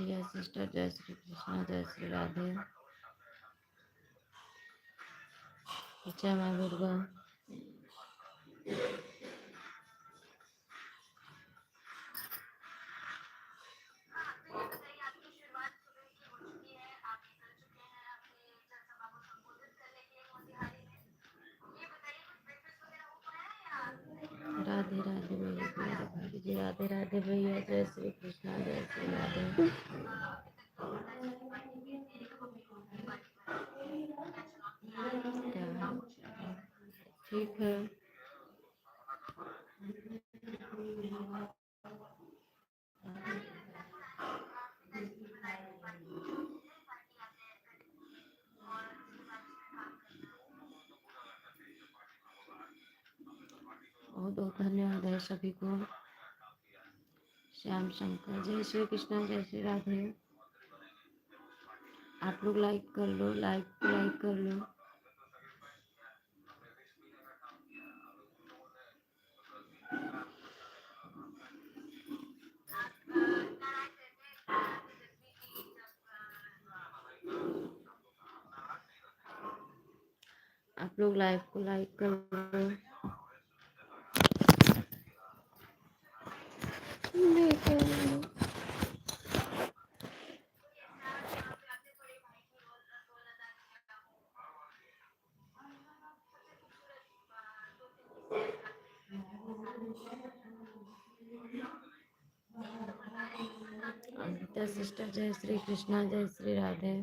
रिया sister, जय श्री कृष्णा, जय श्री राधे, जय माँ दुर्गा। राधे राधे भैया, मेरे भाभी जी, राधे राधे भैया, जय श्री कृष्णा, जय श्री राधे। क्या ठीक है। बहुत बहुत धन्यवाद है सभी को। श्याम शंकर, जय श्री कृष्णा, जय श्री राधे। आप लोग लाइक कर लो, लाइक कर लो। आप लोग लाइव को लाइक कर लो। अमिता सिस्टर, जय श्री कृष्णा, जय श्री राधे।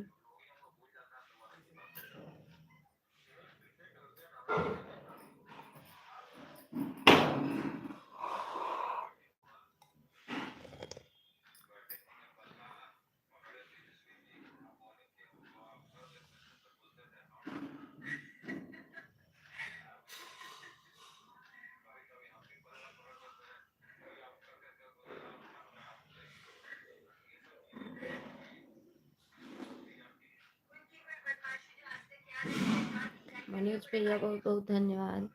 मनोज भैया, बहुत बहुत धन्यवाद।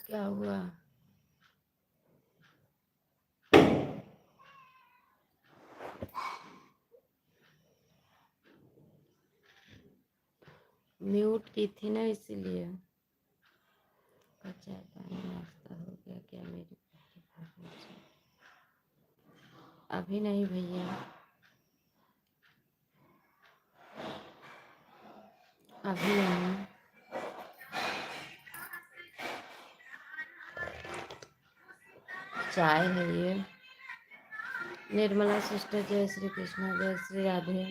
क्या हुआ? म्यूट की थी ना, इसीलिए। आपका चाय पानी नाश्ता हो गया क्या मेरी प्यारी बहू? अभी नहीं भैया, अभी नहीं। चाय है ये। निर्मला सिस्टर, जय श्री कृष्णा, जय श्री राधे।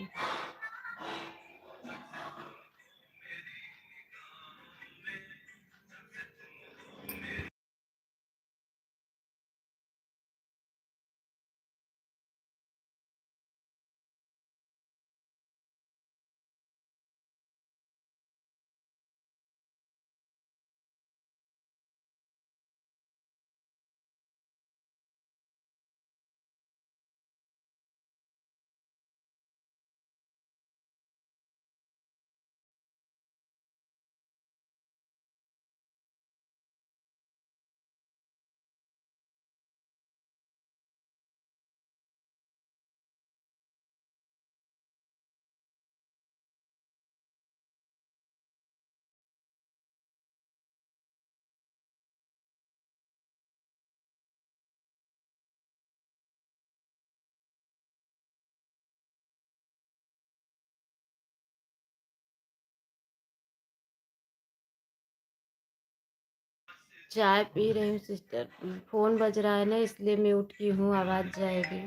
चाय पी रही हूँ सिस्टर। फोन बज रहा है ना, इसलिए म्यूट की हूँ, आवाज जाएगी।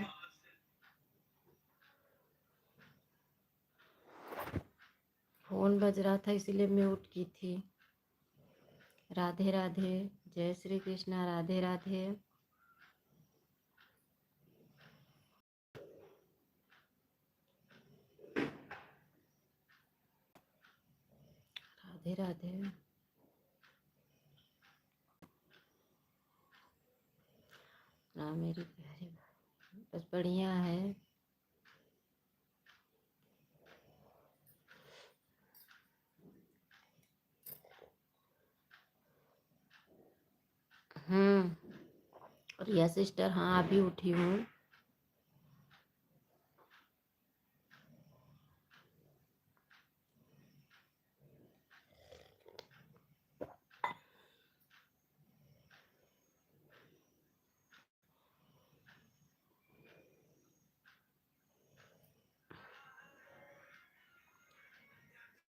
फोन बज रहा था इसीलिए म्यूट की थी। राधे राधे, जय श्री कृष्णा, राधे राधे। राधे राधे। ना मेरी प्यारी बहू, बस बढ़िया है। रिया सिस्टर, हाँ अभी उठी हूँ।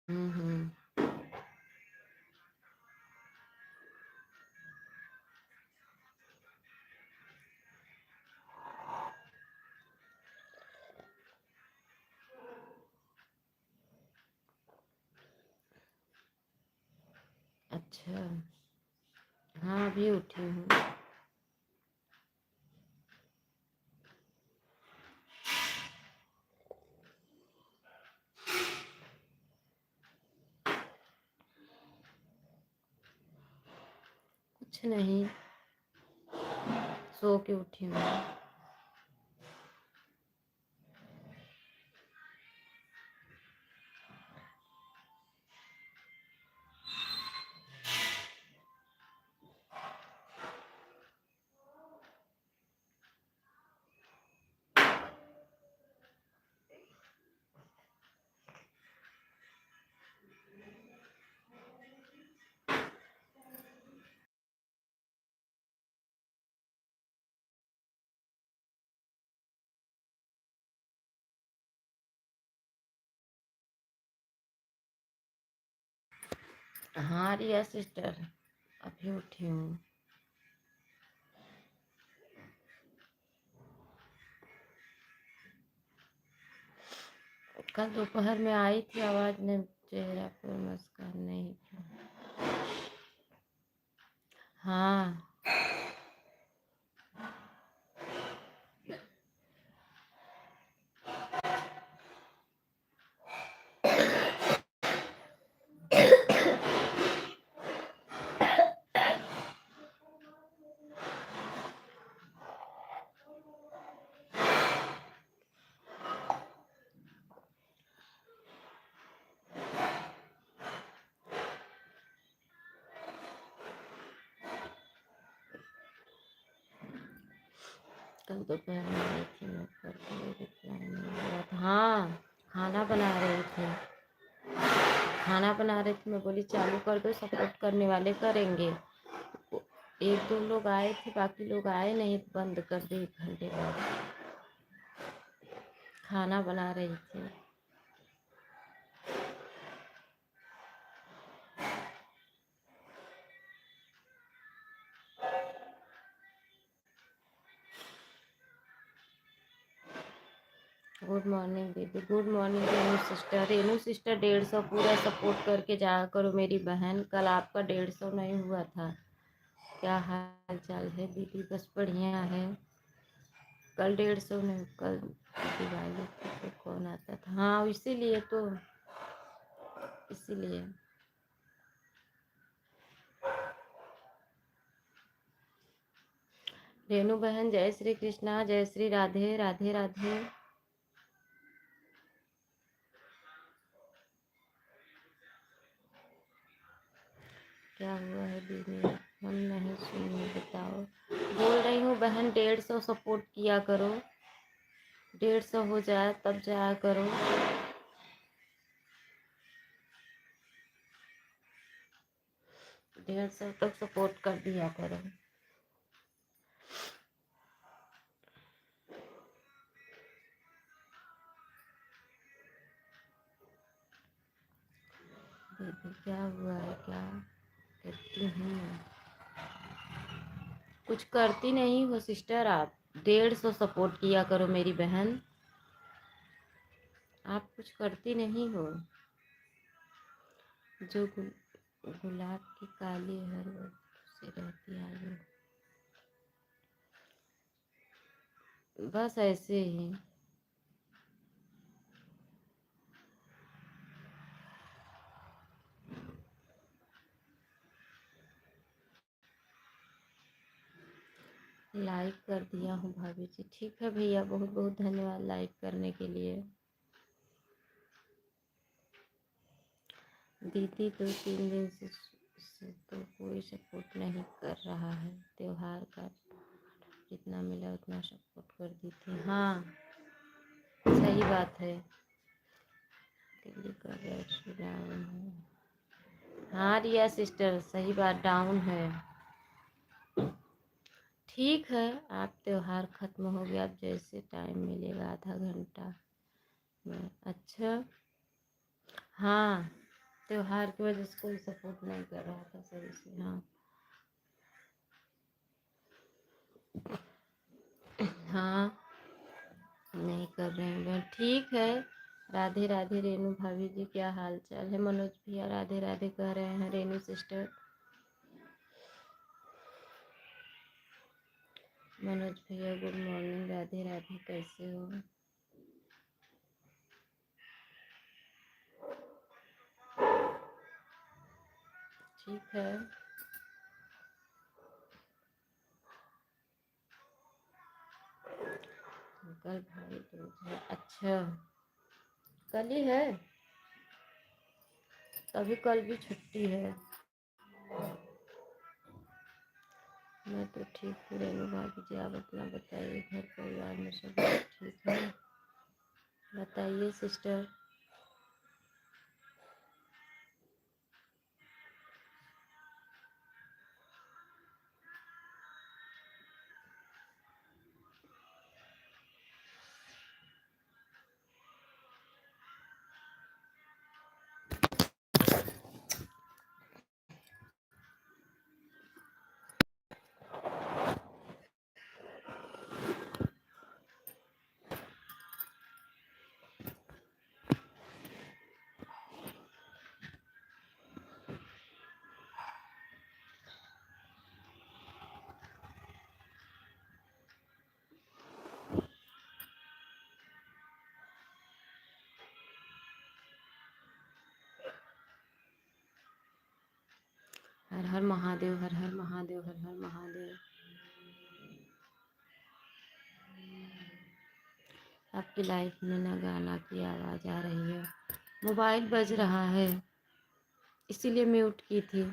हम्म। अच्छा, हाँ अभी उठी हूँ। कुछ नहीं, सो के उठी हूँ। हाँ रिया सिस्टर, अभी उठी हूँ। कल दोपहर में आई थी आवाज, ने चेहरा पर मुस्कान नहीं था। हाँ। कल दोपहर में आई थी मैं, पर कोई रिप्लाई नहीं मिला था। हाँ, खाना बना रही थी। खाना बना रही थी, मैं बोली चालू कर दो, सपोर्ट करने वाले करेंगे। एक दो लोग आए थे, बाकी लोग आए नहीं, बंद कर दी 1 घंटे बाद। खाना बना रही थी। गुड मॉर्निंग दीदी, good morning Renu sister. Renu sister 150 पूरा सपोर्ट करके जाया करो मेरी बहन। कल आपका 150 नहीं हुआ था। क्या हाल चाल है दीदी? बस बढ़िया है। कल 150 नहीं, कल दिवाली पे कौन आता था? हाँ इसीलिए तो, इसीलिए। रेनू बहन जय श्री कृष्णा, जय श्री राधे, राधे राधे। क्या हुआ है दीदी? हम नहीं सुनी, बताओ। बोल रही हूँ बहन 150 सपोर्ट किया करो। 150 हो जाए तब जाया करो। 150 तक सपोर्ट कर दिया करो। दीदी क्या हुआ है? क्या करती हूँ? कुछ करती नहीं हो सिस्टर आप। 150 सपोर्ट किया करो मेरी बहन। आप कुछ करती नहीं हो। जो गुलाब की काली हर वक्त से रहती आयु। बस ऐसे ही। लाइक कर दिया हूँ भाभी जी। ठीक है भैया, बहुत बहुत धन्यवाद लाइक करने के लिए। दीदी 2-3 दिन से तो कोई सपोर्ट नहीं कर रहा है। त्योहार का जितना मिला उतना सपोर्ट कर दी थी। हाँ सही बात है। दिल्ली का बैटरी डाउन है। हाँ रिया सिस्टर सही बात, डाउन है। ठीक है, आप त्योहार ख़त्म हो गया, अब जैसे टाइम मिलेगा आधा घंटा में। अच्छा हाँ, त्योहार की वजह से कोई सपोर्ट नहीं कर रहा था सही से। हाँ हाँ नहीं कर रहे हैं बहन। ठीक है। राधे राधे रेनू भाभी जी, क्या हाल चाल है? मनोज भैया राधे राधे कह रहे हैं। रेनू सिस्टर, मनोज भैया गुड मॉर्निंग, राधे राधे, कैसे हो? ठीक है। कल भाई दूज है। अच्छा कल ही है? तभी कल भी छुट्टी है। मैं तो ठीक हूँ रेनू भाभी जी, आप अपना बताइए। घर परिवार में सब लोग ठीक है? बताइए सिस्टर। हर हर महादेव, हर हर महादेव, हर हर महादेव। आपकी लाइफ में ना गाना की आवाज़ आ रही है। मोबाइल बज रहा है, इसीलिए म्यूट की थी।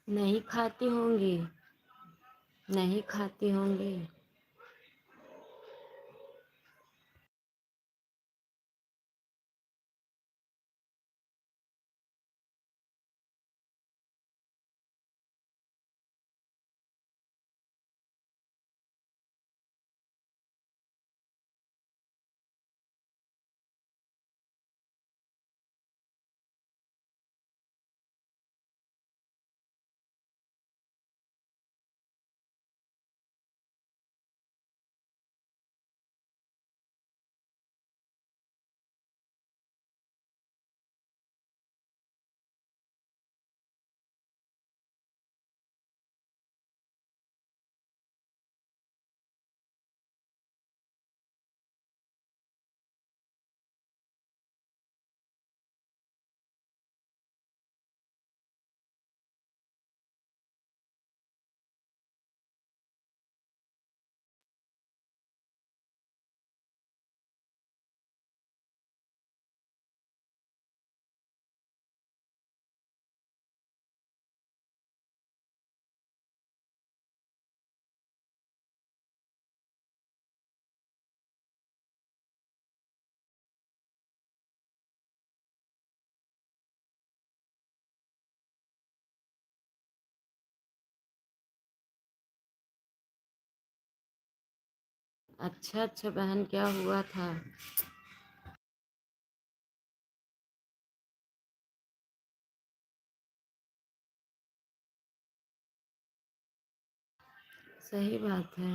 नहीं खाती होंगी, नहीं खाती होंगी। अच्छा अच्छा बहन, क्या हुआ था? सही बात है।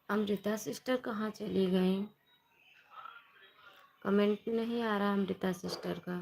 अमृता सिस्टर कहाँ चली गई? कमेंट नहीं आ रहा अमृता सिस्टर का।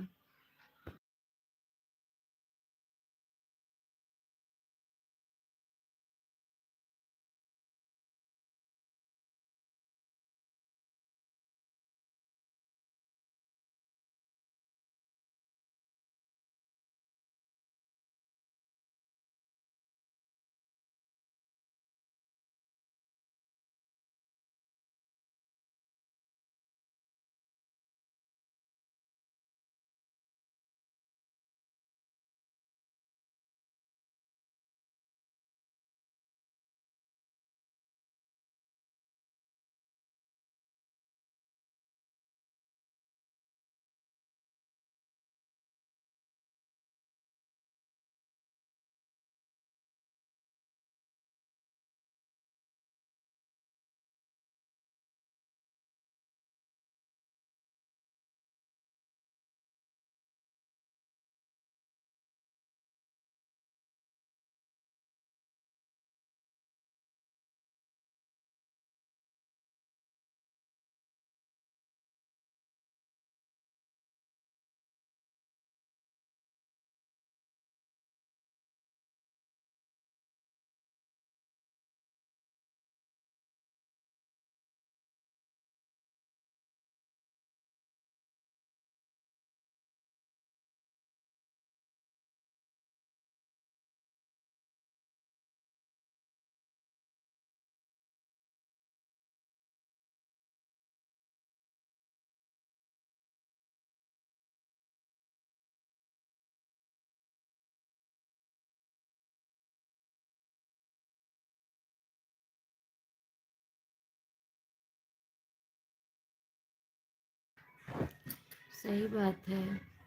सही बात है।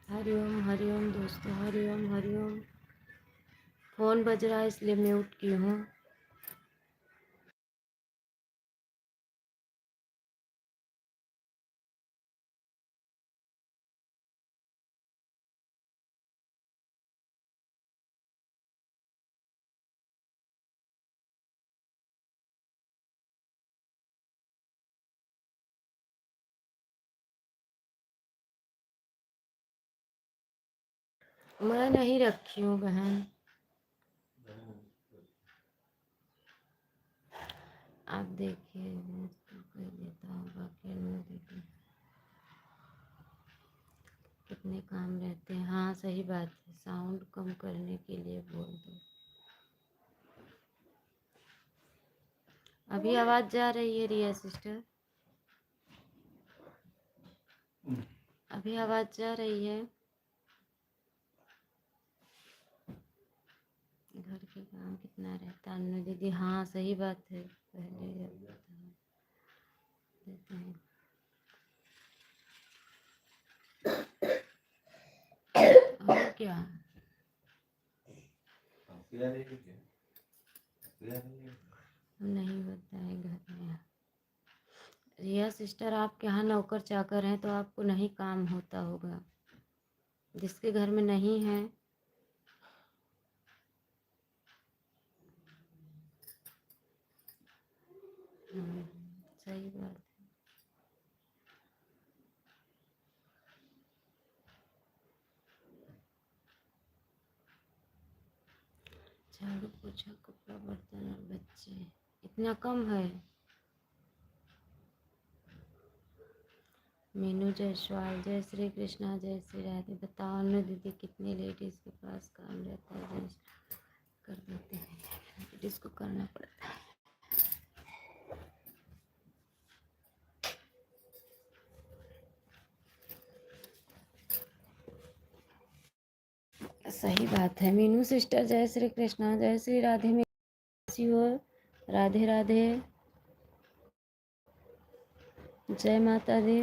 हरिओम हरिओम दोस्तों, हरिओम हरिओम। फ़ोन बज रहा है इसलिए म्यूट की हूँ। मैं नहीं रखी हूँ बहन। आप देखिए, मैं तो कर देता हूँ, बाकी नहीं देखिए कितने काम रहते हैं। हाँ सही बात है, साउंड कम करने के लिए बोल दो। अभी आवाज जा रही है रिया सिस्टर? अभी आवाज जा रही है? घर के काम कितना रहता है अन्नू दीदी? हाँ सही बात है, पहले देते हैं। और क्या नहीं होता है घर में। रिया सिस्टर, आपके यहाँ नौकर चाकर हैं तो आपको नहीं काम होता होगा, जिसके घर में नहीं है सही बात है। झाड़ू पोछा कपड़ा बर्तन और बच्चे इतना कम है। मीनू जायसवाल, जय श्री कृष्णा, जय श्री राधे। बताओ अन्नू दीदी, कितनी लेडीज़ के पास काम रहता है, जेंट्स कर देते हैं, लेडीज़ को करना पड़ता है। सही बात है मीनू सिस्टर, जय श्री कृष्णा, जय श्री राधे। में हो, राधे राधे, जय माता दी।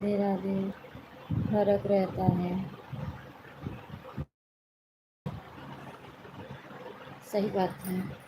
राधे राधे, फर्क रहता है, सही बात है।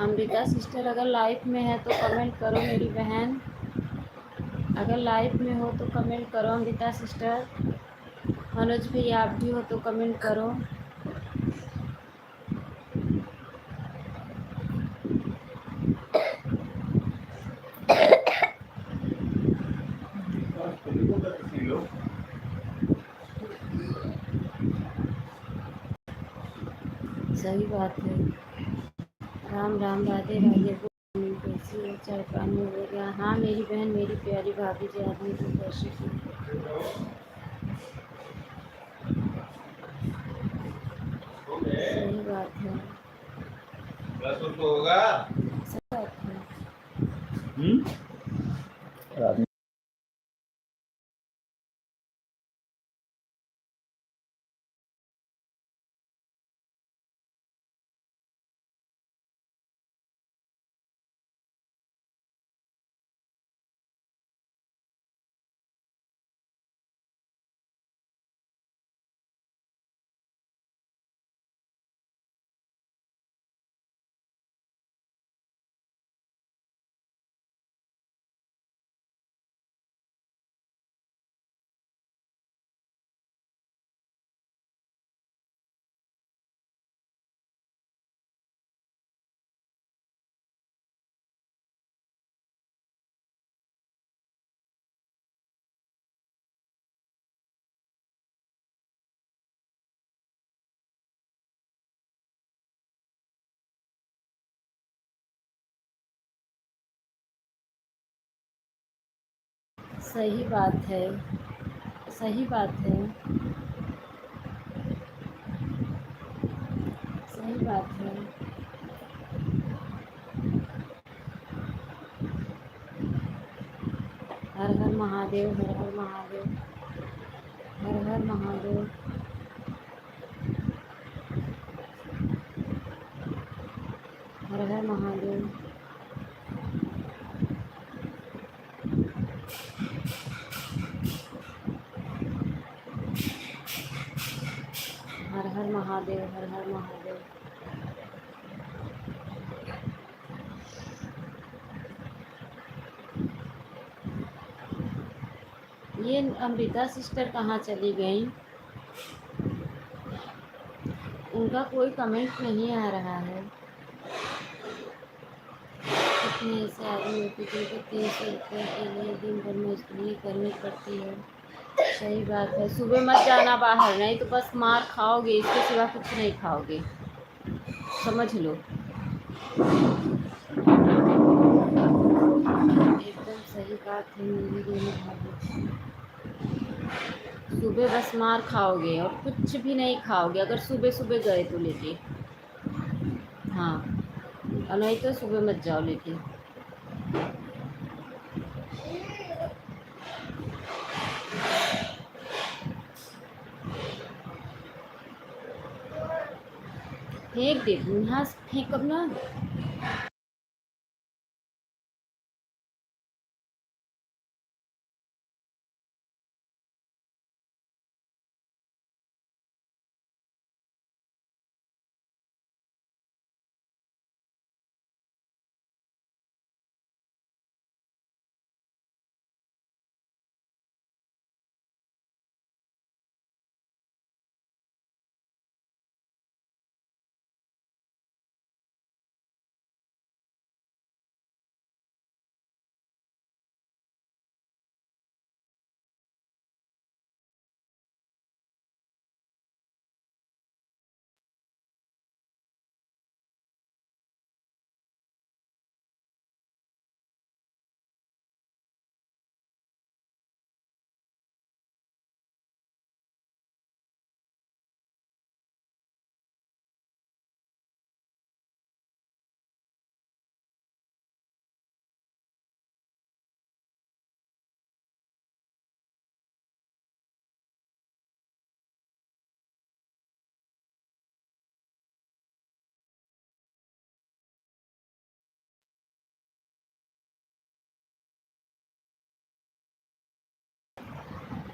अमृता सिस्टर, अगर लाइव में है तो कमेंट करो मेरी बहन। अगर लाइव में हो तो कमेंट करो अमृता सिस्टर। मनोज भैया, आप भी हो तो कमेंट करो। सही बात है। राम राम, राधे राधे। कैसी हो? चाय पानी हो गया? हाँ मेरी बहन, मेरी प्यारी भाभी जी, आदमी की कैसी थी? सही बात है, होगा। सही बात है। सही बात है, सही बात है, सही बात है। महादेव, हर हर महादेव, हर हर महादेव, हर हर महादेव, हर हर महादेव, हर हर महादेव। ये अमृता सिस्टर कहाँ चली गई? उनका कोई कमेंट नहीं आ रहा है। कितने ऐसे आदमी होते जिनको 300 रुपये के लिए दिन भर मजदूरी करनी पड़ती है। सही बात है। सुबह मत जाना बाहर, नहीं तो बस मार खाओगे, इसके सिवा कुछ नहीं खाओगे, समझ लो। एकदम सही बात है मेरी दोनों भाभी। सुबह बस मार खाओगे और कुछ भी नहीं खाओगे अगर सुबह सुबह गए तो लेके। हाँ, और नहीं तो सुबह मत जाओ लेके। फेंक दे, यहाँ से फेंक अब ना।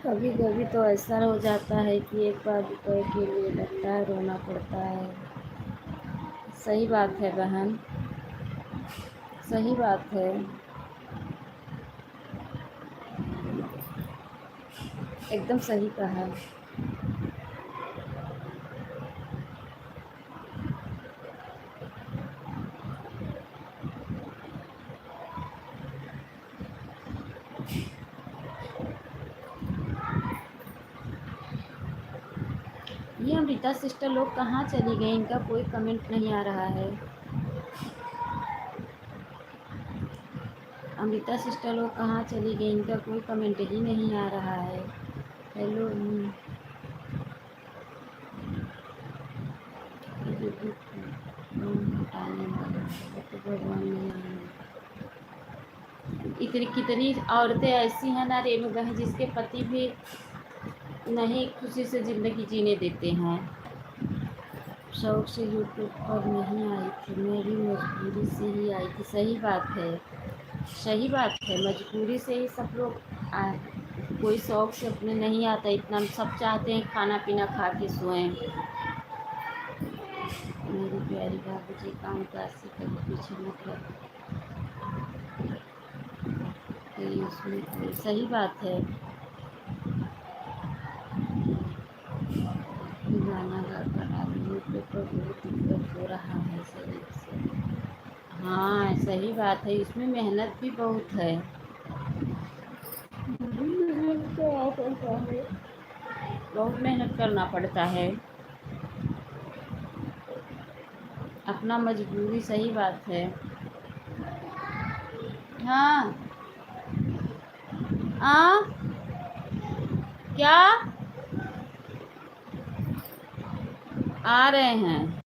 कभी कभी तो ऐसा हो जाता है कि एक बार रुपए के लिए लगता है रोना पड़ता है। सही बात है बहन, सही बात है। एकदम सही कहा। ये अमृता सिस्टर लोग कहाँ चली गई? इनका कोई कमेंट नहीं आ रहा है। अमृता सिस्टर लोग कहाँ चली गई? इनका कोई कमेंट ही नहीं आ रहा है। हेलो। हटाने वाला तो भगवान नहीं। इतनी कितनी औरतें ऐसी हैं ना रेणु बहन, जिसके पति भी नहीं खुशी से ज़िंदगी जीने देते हैं। शौक से यूट्यूब पर नहीं आई थी, मेरी मजबूरी से ही आई थी। सही बात है, सही बात है। मजबूरी से ही सब लोग आए। कोई शौक से अपने नहीं आता। इतना सब चाहते हैं खाना पीना खा के सोएं। मेरी प्यारी भाभी जी, काम काज से कभी पीछे मत रहो। उसमें कोई सही बात है। गाना गाकर आदमी को बहुत दिक्कत हो रहा है शरीर से। हाँ सही बात है, इसमें मेहनत भी बहुत है। बहुत मेहनत करना पड़ता है। अपना मजबूरी, सही बात है। हाँ। क्या आ रहे हैं?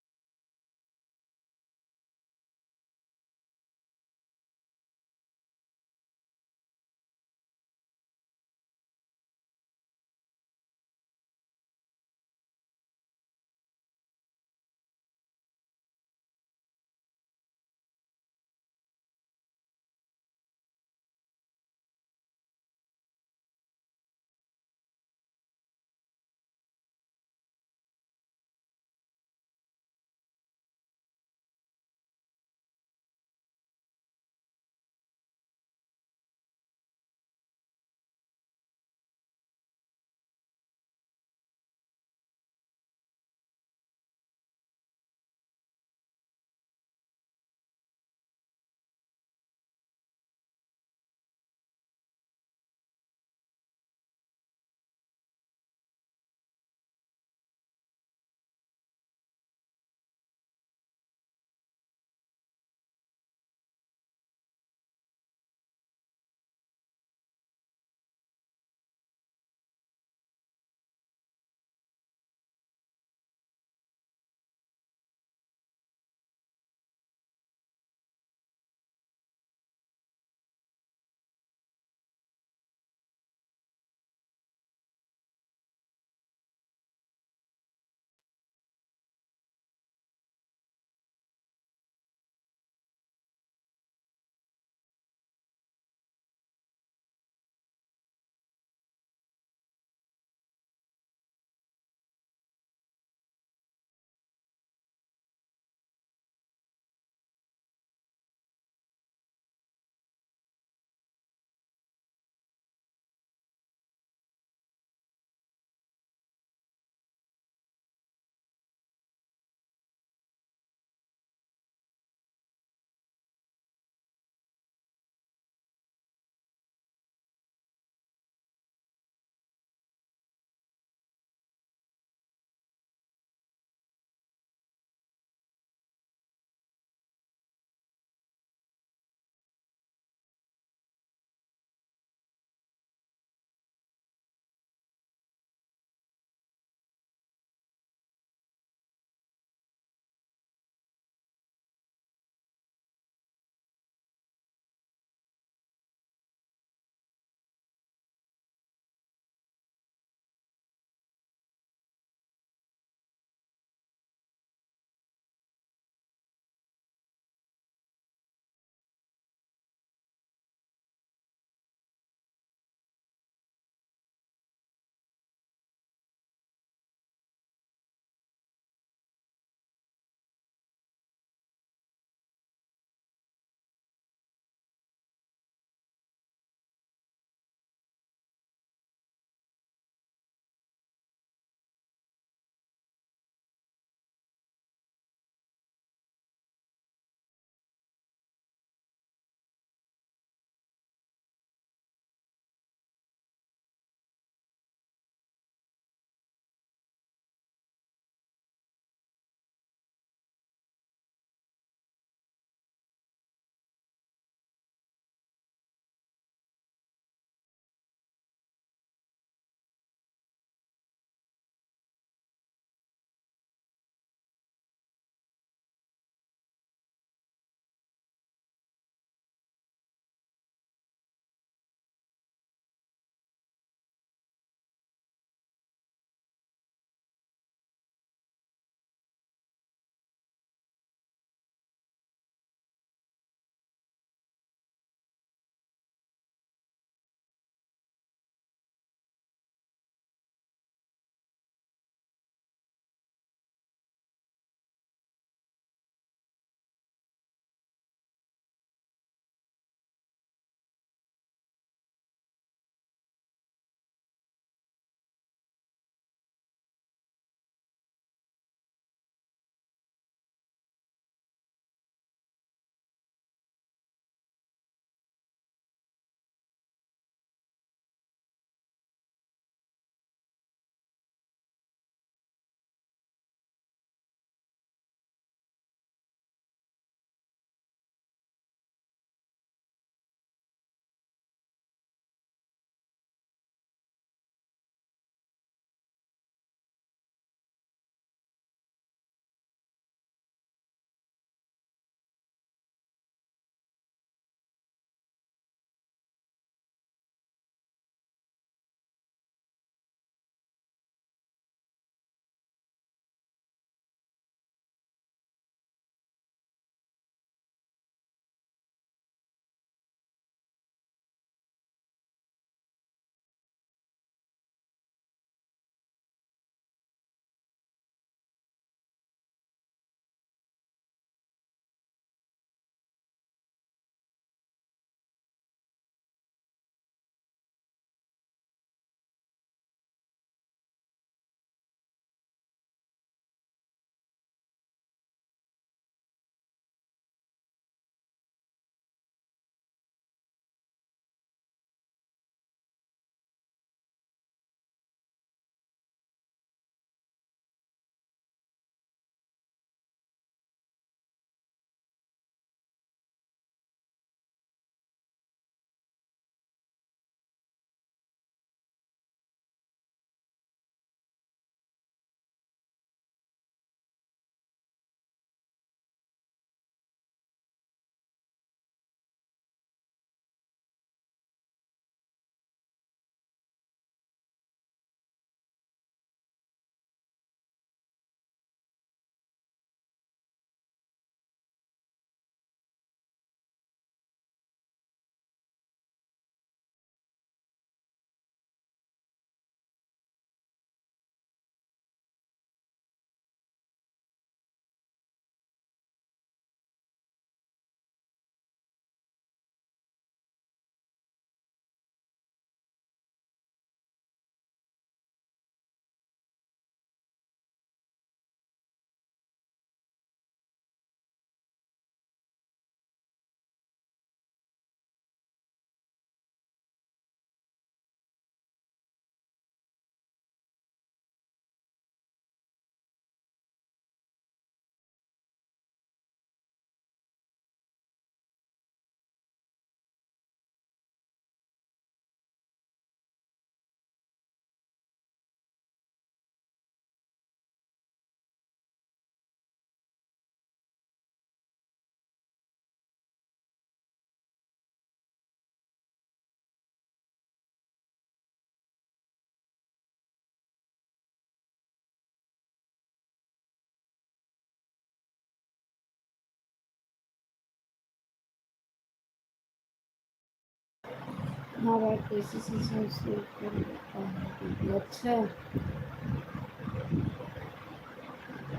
हाँ बात कैसे से कर लेता है दीदी। अच्छा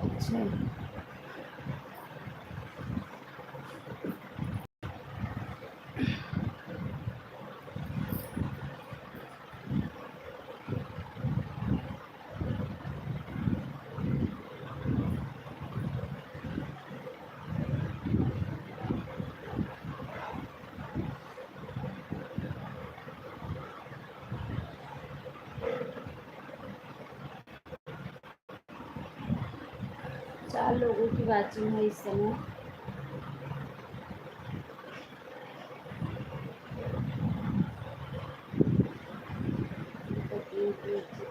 अच्छा। चार लोगों की वाचिंग है इस समय।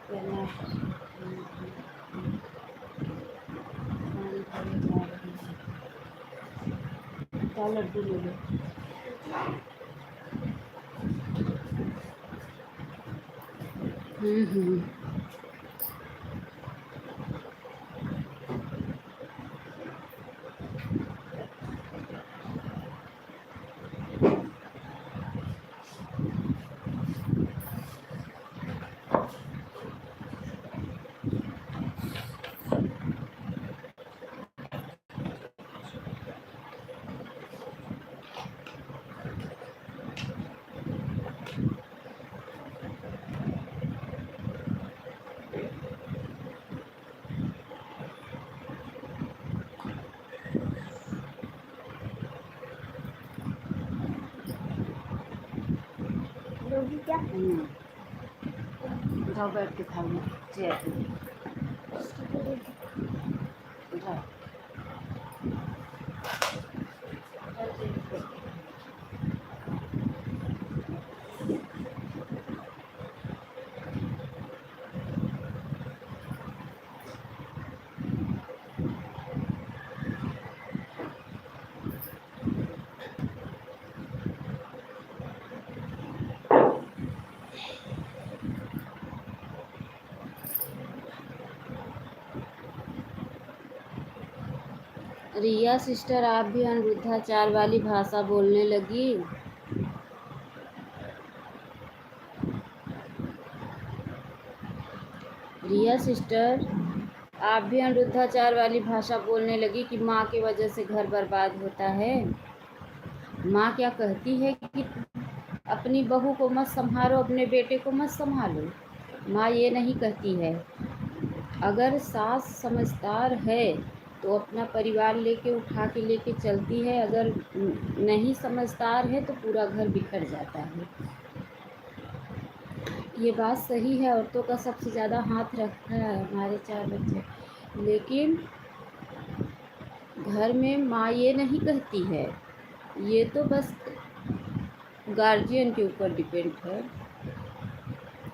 करना क्या लड्डू ले लो। हम्म। लोगी क्या? उठाओ बैठ के खाओ चेयर पे। उठाओ। रिया सिस्टर आप भी अनिरुद्धाचार वाली भाषा बोलने लगी। रिया सिस्टर आप भी अनिरुद्धाचार वाली भाषा बोलने लगी कि माँ की वजह से घर बर्बाद होता है। माँ क्या कहती है कि अपनी बहू को मत संभालो, अपने बेटे को मत संभालो। माँ ये नहीं कहती है। अगर सास समझदार है तो अपना परिवार लेके उठा के लेके चलती है, अगर नहीं समझदार है तो पूरा घर बिखर जाता है। ये बात सही है, औरतों का सबसे ज़्यादा हाथ रखा है हमारे 4 बच्चे। लेकिन घर में माँ ये नहीं कहती है, ये तो बस गार्जियन के ऊपर डिपेंड है।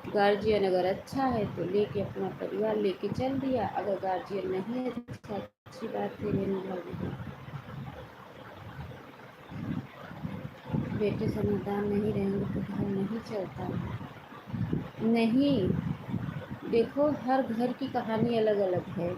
गार्जियन अगर अच्छा है तो लेके अपना परिवार लेके चल दिया, अगर गार्जियन नहीं है अच्छा, अच्छी बात है लेने वाली। बेटे समझदार नहीं रहेंगे तो घर नहीं चलता। नहीं, देखो हर घर की कहानी अलग अलग है।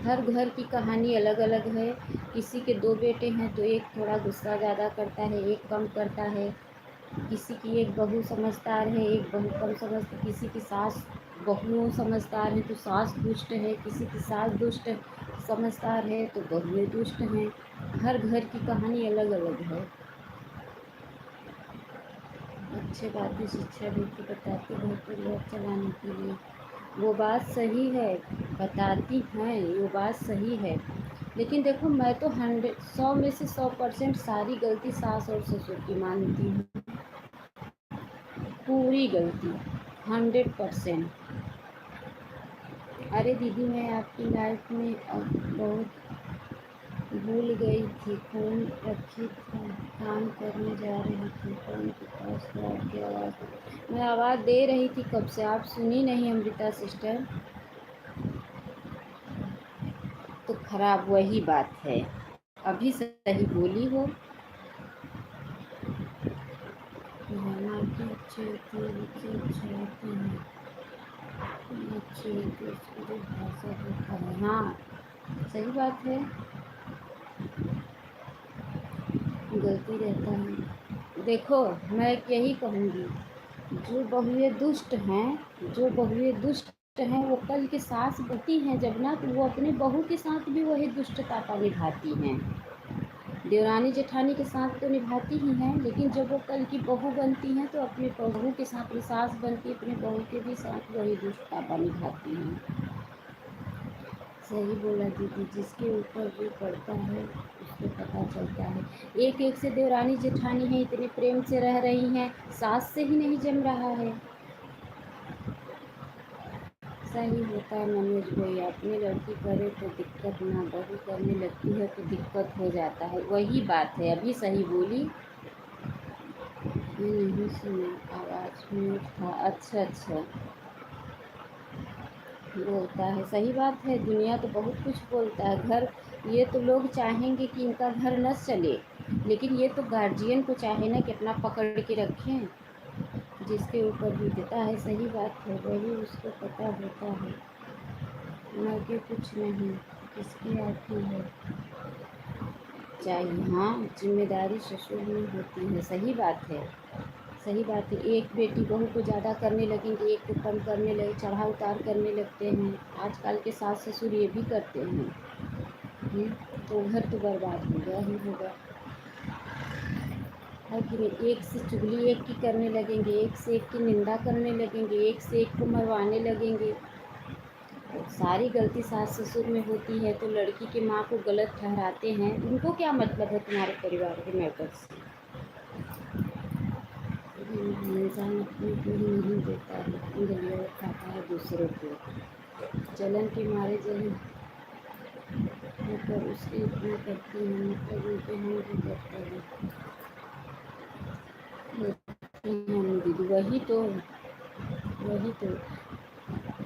हर घर की कहानी अलग अलग है। किसी के 2 बेटे हैं तो एक थोड़ा गुस्सा ज़्यादा करता है, एक कम करता है। किसी की एक बहू समझदार है, एक बहू कम समझती। किसी की सास बहुएं समझदार है तो सास दुष्ट है, किसी की सास दुष्ट समझदार है तो बहुएं दुष्ट हैं। हर घर की कहानी अलग अलग है। अच्छे बातें शिक्षा देके बताते घर परिवार चलाने के लिए, वो बात सही है, बताती हैं, वो बात सही है। लेकिन देखो मैं तो 100 में से 100% सारी गलती सास और ससुर की मानती हूँ। पूरी गलती 100%। अरे दीदी मैं आपकी लाइफ में अब बहुत भूल गई थी, फ़ोन रखी थी, काम करने जा रही थी, फ़ोन के पास तो आपकी आवाज़, मैं आवाज़ दे रही थी कब से, आप सुनी नहीं अमृता सिस्टर। तो खराब वही बात है, अभी सही बोली हो। अच्छे होते हैं, बच्चे अच्छे होते हैं, अच्छे होते हैं, भाषा होता है। हाँ सही बात है। गलती रहता है। देखो, मैं यही कहूँगी, जो बहुएँ दुष्ट हैं वो कल की सास बनती हैं जब ना, तो वो अपने बहू के साथ भी वही दुष्टता का निभाती हैं। देवरानी जेठानी के साथ तो निभाती ही हैं, लेकिन जब वो कल की बहू बनती हैं तो अपने बहू के साथ, अपनी सास बनती है, अपने बहू के भी साथ वही दुष्टता का निभाती हैं। सही बोला दीदी, जिसके ऊपर जो पड़ता है उसको पता चलता है। एक एक से देवरानी जेठानी हैं, इतने प्रेम से रह रही हैं, सास से ही नहीं जम रहा है। सही होता है मनोज भैया, अपनी लड़की करे तो दिक्कत ना, बहू करने लगती है तो दिक्कत हो जाता है। वही बात है, अभी सही बोली। मैं नहीं सुना, आवाज़ म्यूट था। अच्छा अच्छा, बोलता है, सही बात है, दुनिया तो बहुत कुछ बोलता है। घर, ये तो लोग चाहेंगे कि इनका घर न चले, लेकिन ये तो गार्जियन को चाहे ना कि अपना पकड़ के रखें। जिसके ऊपर बीतता है, सही बात है, वही उसको पता होता है। न कि कुछ नहीं, किसकी आती है चाहिए। हाँ, जिम्मेदारी ससुर में होती है, सही बात है। सही बात है, एक बेटी बहू को ज़्यादा करने लगेंगे, एक को कम करने लगे, चढ़ा उतार करने लगते हैं। आजकल के सास ससुर ये भी करते हैं। तो घर तो बर्बाद हो गया ही होगा, है कि नहीं। एक से चुगली एक की करने लगेंगे, एक से एक की निंदा करने लगेंगे, एक से एक को मरवाने लगेंगे। तो सारी गलती सास ससुर में होती है, तो लड़की की माँ को गलत ठहराते हैं। उनको क्या मतलब है तुम्हारे परिवार के मैटर से। इंसान अपने को ही नहीं देता है, उंगलियाँ उठाता है दूसरों को। जलन के मारे जलन होकर उसकी इतना करती हैं, मतलब उनके हम भी करते हैं। दीदी,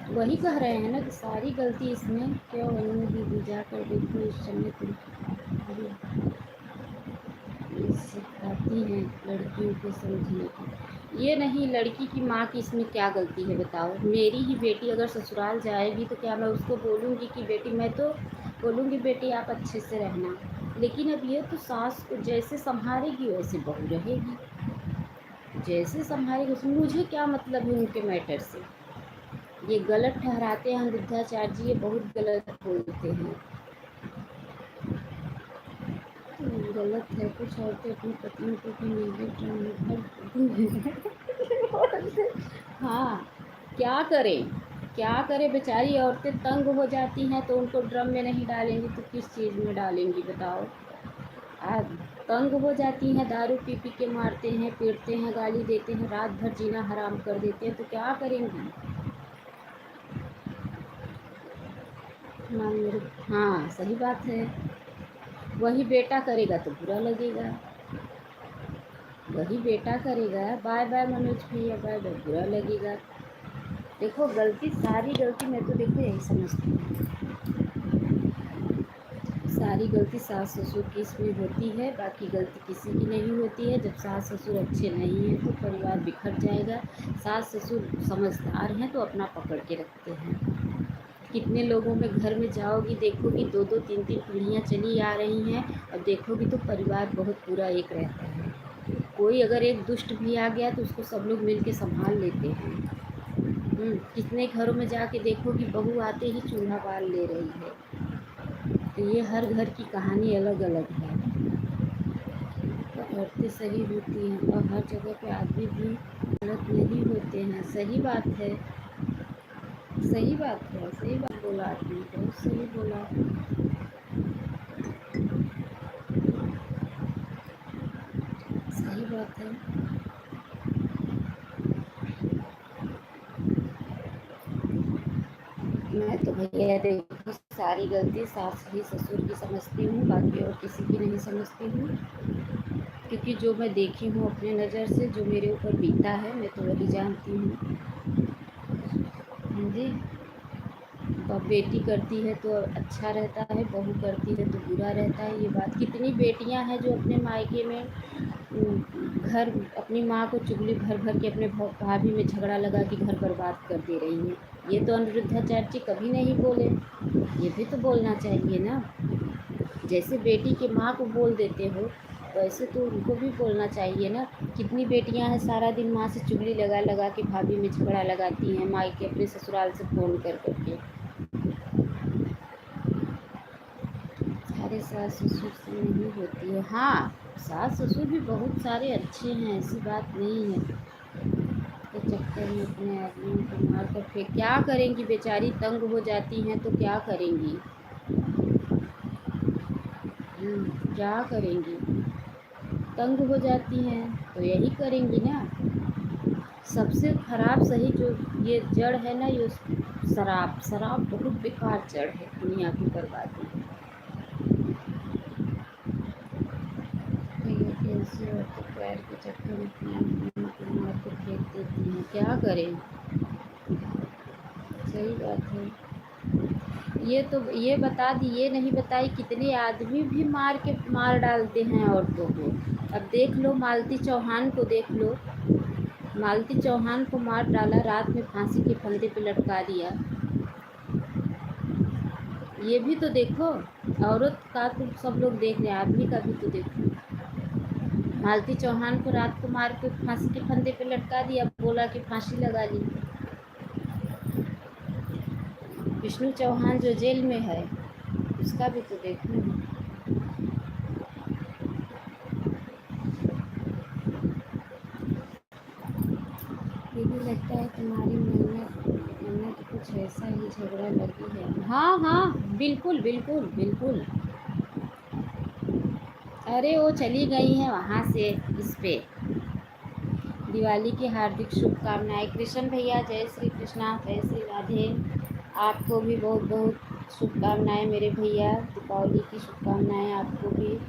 वही कह रहे हैं ना कि सारी गलती इसमें क्यों। अनु दीदी जाकर देखो, इस समय तुम सिखाती हैं लड़कियों को समझने की। ये नहीं, लड़की की माँ की इसमें क्या गलती है बताओ। मेरी ही बेटी अगर ससुराल जाएगी तो क्या मैं उसको बोलूँगी कि बेटी, मैं तो बोलूँगी बेटी आप अच्छे से रहना, लेकिन अब ये तो सास को जैसे संभालेगी वैसे बहू रहेगी, जैसे संभालेगी। उसमें मुझे क्या मतलब है उनके मैटर से। ये गलत ठहराते हैं अनिरुद्धाचार्य जी, ये बहुत गलत बोलते हैं। गलत है, कुछ औरतें अपनी पत्नियों को भी निर्भर हाँ, क्या करें, क्या करें, बेचारी औरतें तंग हो जाती हैं तो उनको ड्रम में नहीं डालेंगी तो किस चीज़ में डालेंगी बताओ। आज तंग हो जाती हैं, दारू पी पी के मारते हैं, पीटते हैं, गाली देते हैं, रात भर जीना हराम कर देते हैं, तो क्या करेंगी। हाँ, सही बात है। वही बेटा करेगा तो बुरा लगेगा, वही बेटा करेगा। बाय बाय मनोज भैया, बाय बाय, बुरा लगेगा। देखो, गलती, सारी गलती मैं तो देखो यही समझती हूँ, सारी गलती सास ससुर की इसमें होती है, बाकी गलती किसी की नहीं होती है। जब सास ससुर अच्छे नहीं हैं तो परिवार बिखर जाएगा। सास ससुर समझदार हैं तो अपना पकड़ के रखते हैं। कितने लोगों में घर में जाओगी, देखोगी 2-2 3-3 पीढ़ियाँ चली आ रही हैं, और देखोगी तो परिवार बहुत पूरा एक रहता है। कोई अगर एक दुष्ट भी आ गया तो उसको सब लोग मिल के संभाल लेते हैं। कितने घरों में जाके देखोगी बहू आते ही चूल्हा बाल ले रही है। तो ये हर घर की कहानी अलग अलग है। तो औरतें सही होती हैं और हर जगह पे आदमी भी गलत नहीं होते हैं। सही बात है, सही बात है, सही बात बोला आपने, बहुत सही बोला। सही बात है। मैं तो भैया देखो सारी गलती सास ही ससुर की समझती हूँ, बाकी और किसी की नहीं समझती हूँ, क्योंकि जो मैं देखी हूँ अपने नज़र से, जो मेरे ऊपर बीता है, मैं तो वही जानती हूँ। हाँ जी, बेटी करती है तो अच्छा रहता है, बहू करती है तो बुरा रहता है। ये बात, कितनी बेटियां हैं जो अपने मायके में घर, अपनी माँ को चुगली भर भर के अपने भाभी में झगड़ा लगा के घर बर्बाद कर दे रही हैं। ये तो अनिरुद्धाचार्य जी कभी नहीं बोले, ये भी तो बोलना चाहिए ना। जैसे बेटी के माँ को बोल देते हो, वैसे तो उनको भी बोलना चाहिए ना। कितनी बेटियां हैं सारा दिन माँ से चुगली लगा लगा के भाभी में झगड़ा लगाती हैं, मायके अपने ससुराल से फ़ोन कर करके। अरे सास ससुर से नहीं होती है। हाँ, सास ससुर भी बहुत सारे अच्छे हैं, ऐसी बात नहीं है। के चक्कर में अपने आदमियों को मार कर फिर क्या करेंगी, बेचारी तंग हो जाती हैं तो क्या करेंगी। क्या करेंगी, तंग हो जाती हैं तो यही करेंगी ना। सबसे खराब सही जो ये जड़ है ना, ये शराब। शराब बहुत बेकार जड़ है दुनिया की बर्बादी। तो ये कैसी औरतें पैर के चक्कर में अपने आदमियों को मार कर फेंक देती हैं, क्या करें। सही बात है। ये बता दी, ये नहीं बताई कितने आदमी भी मार डालते हैं औरतों को। अब देख लो मालती चौहान को, देख लो मालती चौहान को मार डाला, रात में फांसी के फंदे पे लटका दिया। ये भी तो देखो, औरत का तो सब लोग देख रहे हैं, आदमी का भी तो देखो। मालती चौहान को रात को मार के फांसी के फंदे पे लटका दिया, बोला कि फांसी लगा ली। विष्णु चौहान जो जेल में है, उसका भी तो देखो। दीदी लगता है तुम्हारी मन्नत कुछ ऐसा ही झगड़ा लगी है। हाँ हाँ, बिल्कुल बिल्कुल बिल्कुल। अरे वो चली गई हैं वहाँ से इस पे। दिवाली की हार्दिक शुभकामनाएं कृष्ण भैया। जय श्री कृष्णा, जय श्री राधे। आपको भी बहुत बहुत शुभकामनाएं मेरे भैया, दीपावली की शुभकामनाएं आपको भी।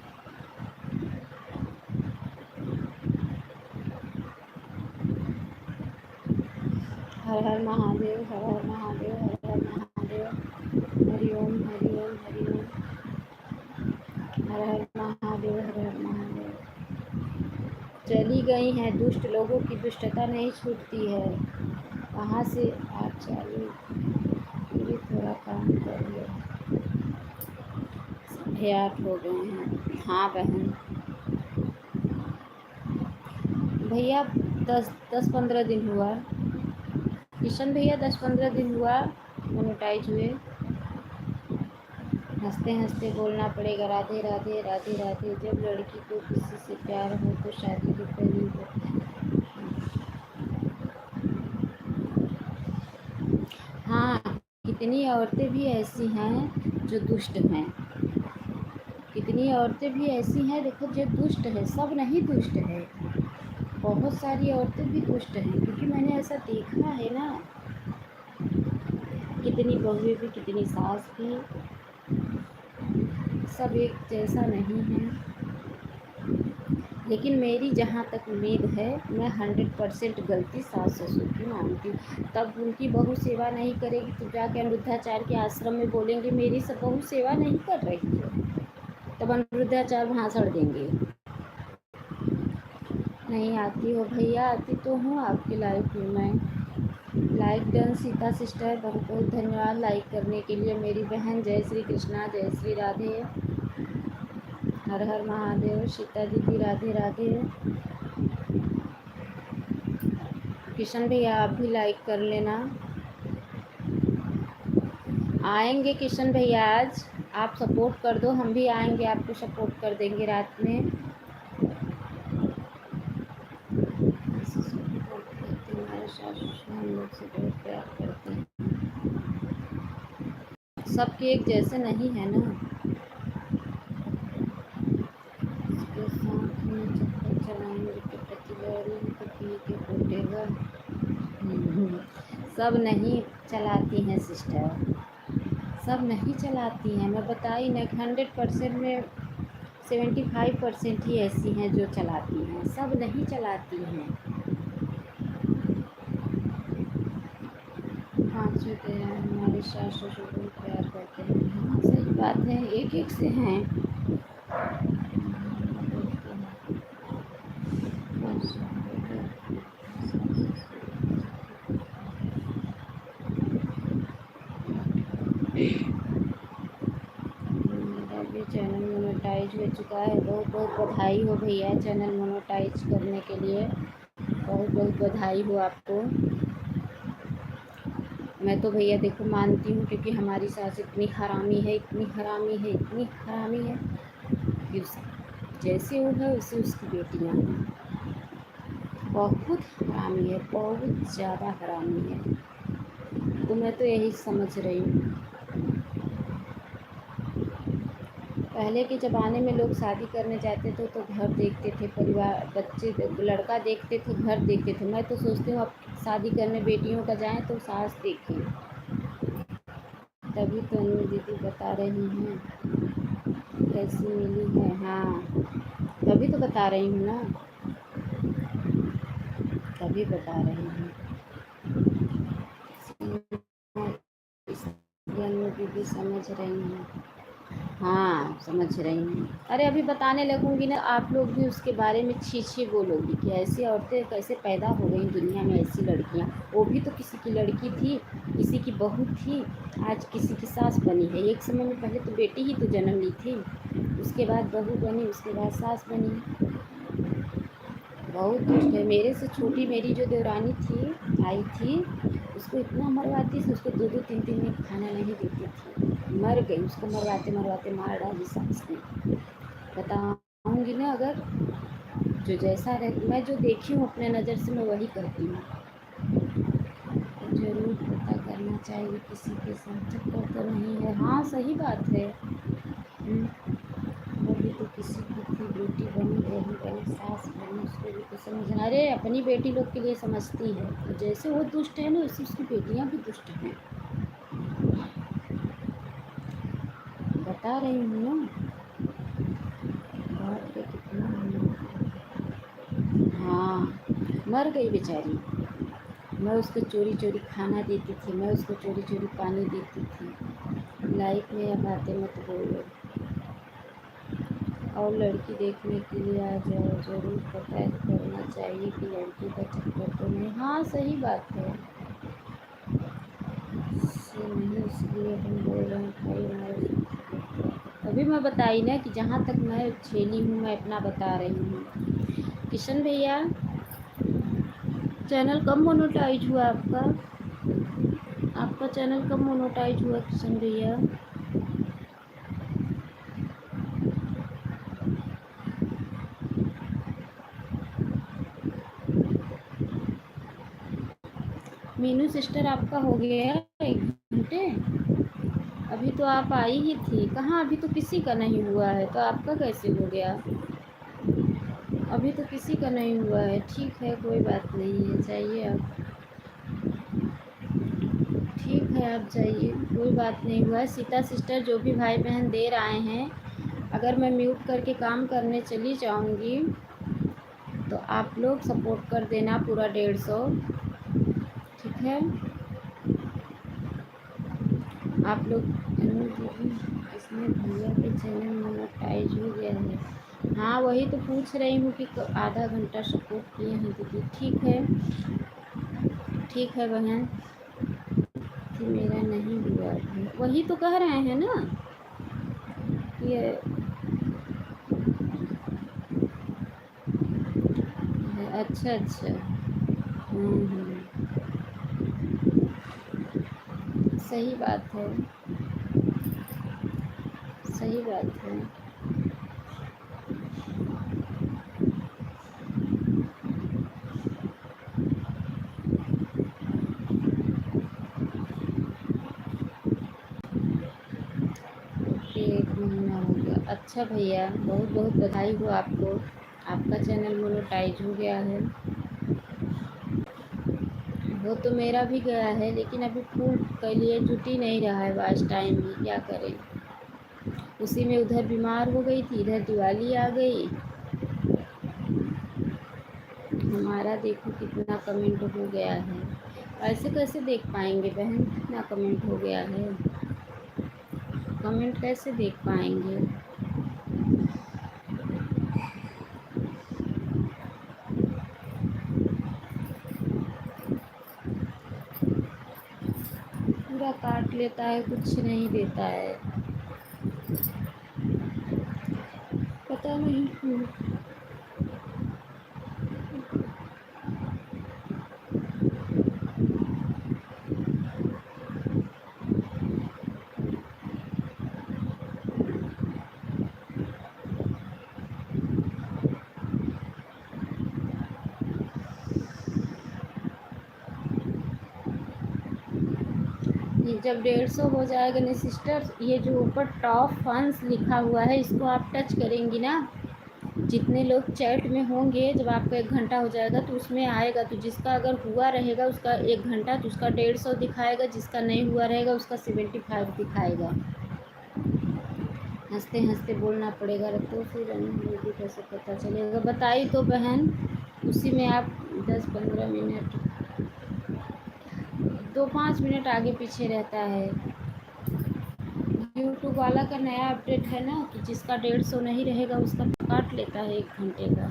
हर हर महादेव, हर हर महादेव, हर हर महादेव। हरिओम हरिओम हरिओम। हर हर महादेव, हर हर महादेव। चली गई हैं, दुष्ट लोगों की दुष्टता नहीं छूटती है। वहाँ से आप चालू भी थोड़ा काम कर लो। 8:30 हो गए हैं। हाँ बहन भैया, 10-15 दिन हुआ। किशन भैया 10-15 दिन हुआ मोनेटाइज हुए। हंसते हंसते बोलना पड़ेगा राधे राधे राधे राधे। जब लड़की को किसी से प्यार हो तो शादी के पहले होता है। हाँ, कितनी औरतें भी ऐसी हैं जो दुष्ट हैं। कितनी औरतें भी ऐसी हैं देखो जो दुष्ट है, सब नहीं दुष्ट है। बहुत सारी औरतें भी दुष्ट हैं, क्योंकि मैंने ऐसा देखा है ना। कितनी बहुएं भी, कितनी सास भी, सब एक जैसा नहीं है। लेकिन मेरी जहाँ तक उम्मीद है, मैं 100% गलती सास ससुर की मानती हूँ। तब उनकी बहू सेवा नहीं करेगी तो जाके अनिरुद्धाचार्य के आश्रम में बोलेंगे मेरी सब बहू सेवा नहीं कर रही है, तब अनिरुद्धाचार्य भाषण देंगे। नहीं आती हो भैया, आती तो हूँ आपकी लाइफ में मैं। लाइक डन सीता सिस्टर, बहुत बहुत धन्यवाद लाइक करने के लिए मेरी बहन। जय श्री कृष्णा, जय श्री राधे। हर हर महादेव। सीता दीदी राधे राधे। किशन भैया आप भी लाइक कर लेना। आएंगे किशन भैया, आज आप सपोर्ट कर दो, हम भी आएंगे, आपको सपोर्ट कर देंगे रात में। हमारे सास हम लोग से बहुत प्यार करते हैं। सबके एक जैसे नहीं है ना। इसके साथ में चक्कर चलाएंगे तो पति तो पी के फूटेगा। सब नहीं चलाती हैं सिस्टर, सब नहीं चलाती हैं। मैं बताई ना, 100% में 75% ही ऐसी हैं जो चलाती हैं, सब नहीं चलाती हैं। पाँचों के हमारे सास ससुर बहुत प्यार करते हैं। हाँ सही बात है, एक एक से हैं। मेरा भी चैनल मोनेटाइज मोनोटाइज हो चुका है। बहुत बहुत बधाई हो भैया चैनल मोनोटाइज करने के लिए, बहुत बहुत बधाई हो आपको। मैं तो भैया देखो मानती हूँ, क्योंकि हमारी सास इतनी हरामी है, इतनी हरामी है, इतनी हरामी है कि जैसे वो है वैसे उसकी बेटियाँ हैं। बहुत हरामी है, बहुत ज़्यादा हरामी है। तो मैं तो यही समझ रही हूँ, पहले के ज़माने में लोग शादी करने जाते थे तो घर देखते थे, परिवार बच्चे लड़का देखते थे, घर देखते थे। मैं तो सोचती हूँ अब शादी करने बेटियों का जाएं तो सास देखें। तभी तो अनु दीदी बता रही हैं कैसी मिली है। हाँ, तभी तो बता रही हूँ ना, तभी बता रही हूँ। इसलिए अनु दीदी समझ रही हैं। हाँ, समझ रही हूँ। अरे अभी बताने लगूंगी ना, आप लोग भी उसके बारे में छी छी बोलोगी कि ऐसी औरतें कैसे पैदा हो गई दुनिया में, ऐसी लड़कियाँ। वो भी तो किसी की लड़की थी, किसी की बहू थी, आज किसी की सास बनी है। एक समय में पहले तो बेटी ही तो जन्म ली थी, उसके बाद बहू बनी, उसके बाद सास बनी। बहुत दुष्ट है। मेरे से छोटी मेरी जो देवरानी थी, आई थी, उसको इतना मरवाती थी, उसको 2-2 3-3 दिन खाना नहीं देती थी, मर गई। उसको मरवाते मरवाते मार डाली सास ने। बताऊँगी ना, अगर जो जैसा रह, मैं जो देखी हूँ अपने नज़र से मैं वही कहती हूँ। तो ज़रूर पता करना चाहिए किसी के साथ चक्कर तो नहीं है। हाँ सही बात है। वो भी तो किसी की थी, बेटी बनी, बहू बनी, सास बनी, उसको भी तो समझना। अरे अपनी बेटी लोग के लिए समझती है, तो जैसे वो दुष्ट है ना वैसे उसकी बेटियाँ भी दुष्ट हैं। बता रही हूँ ना, बाप रे कितना हाँ, मर गई बेचारी। मैं उसको चोरी चोरी खाना देती थी, मैं उसको चोरी चोरी पानी देती थी। लाइफ में अब बातें मत बोलो। और लड़की देखने के लिए आ जाओ, ज़रूर पता करना चाहिए कि लड़की का चक्कर तो नहीं। हाँ सही बात है। से नहीं इसलिए हम बोल रहे हैं भाई हमारे। अभी मैं बताई ना कि जहाँ तक मैं झेली हूँ मैं अपना बता रही हूँ। किशन भैया चैनल कब मोनेटाइज हुआ आपका? आपका चैनल कब मोनेटाइज हुआ किशन भैया? मीनू सिस्टर आपका हो गया 1 घंटे? अभी तो आप आई ही थी। कहाँ, अभी तो किसी का नहीं हुआ है, तो आपका कैसे हो गया? अभी तो किसी का नहीं हुआ है। ठीक है, कोई बात नहीं है, जाइए आप। ठीक है आप जाइए, कोई बात नहीं हुआ है। सीता सिस्टर जो भी भाई बहन देर आए हैं, अगर मैं म्यूट करके काम करने चली जाऊंगी तो आप लोग सपोर्ट कर देना पूरा 150, ठीक है? आप लोग इसमें भैया के चैनल मोनेटाइज हो गया है। हाँ वही तो पूछ रही हूँ कि आधा घंटा सपोर्ट किए हैं दीदी। ठीक है, ठीक है बहन, कि मेरा नहीं हुआ है। वही तो कह रहे हैं ना ये अच्छा अच्छा। सही बात है, सही बात है। ओके 1 महीना हो गया। अच्छा भैया बहुत बहुत बधाई हो आपको, आपका चैनल मोनेटाइज हो गया है। वो तो मेरा भी गया है, लेकिन अभी प्रूफ के लिए जुट ही नहीं रहा है वाच टाइम भी, क्या करें। उसी में उधर बीमार हो गई थी, इधर दिवाली आ गई। हमारा देखो कितना कमेंट हो गया है, ऐसे कैसे देख पाएंगे बहन, कितना कमेंट हो गया है, कमेंट कैसे देख पाएंगे। पूरा काट लेता है, कुछ नहीं देता है। नहीं हुआ। ये जब 150 हो जाएगा ना सिस्टर, ये जो ऊपर टॉप फंस लिखा हुआ है इसको आप टच करेंगी ना, जितने लोग चैट में होंगे जब आपका 1 घंटा हो जाएगा तो उसमें आएगा, तो जिसका अगर हुआ रहेगा उसका 1 घंटा तो उसका 150 दिखाएगा, जिसका नहीं हुआ रहेगा उसका 75 दिखाएगा। हंसते हंसते बोलना पड़ेगा, तो फिर मुझे कैसे पता चलेगा, बताइए तो बहन। उसी में आप 10-15 मिनट, 2-5 मिनट आगे पीछे रहता है। यूट्यूब वाला का नया अपडेट है ना कि जिसका 150 नहीं रहेगा उसका काट लेता है 1 घंटे का।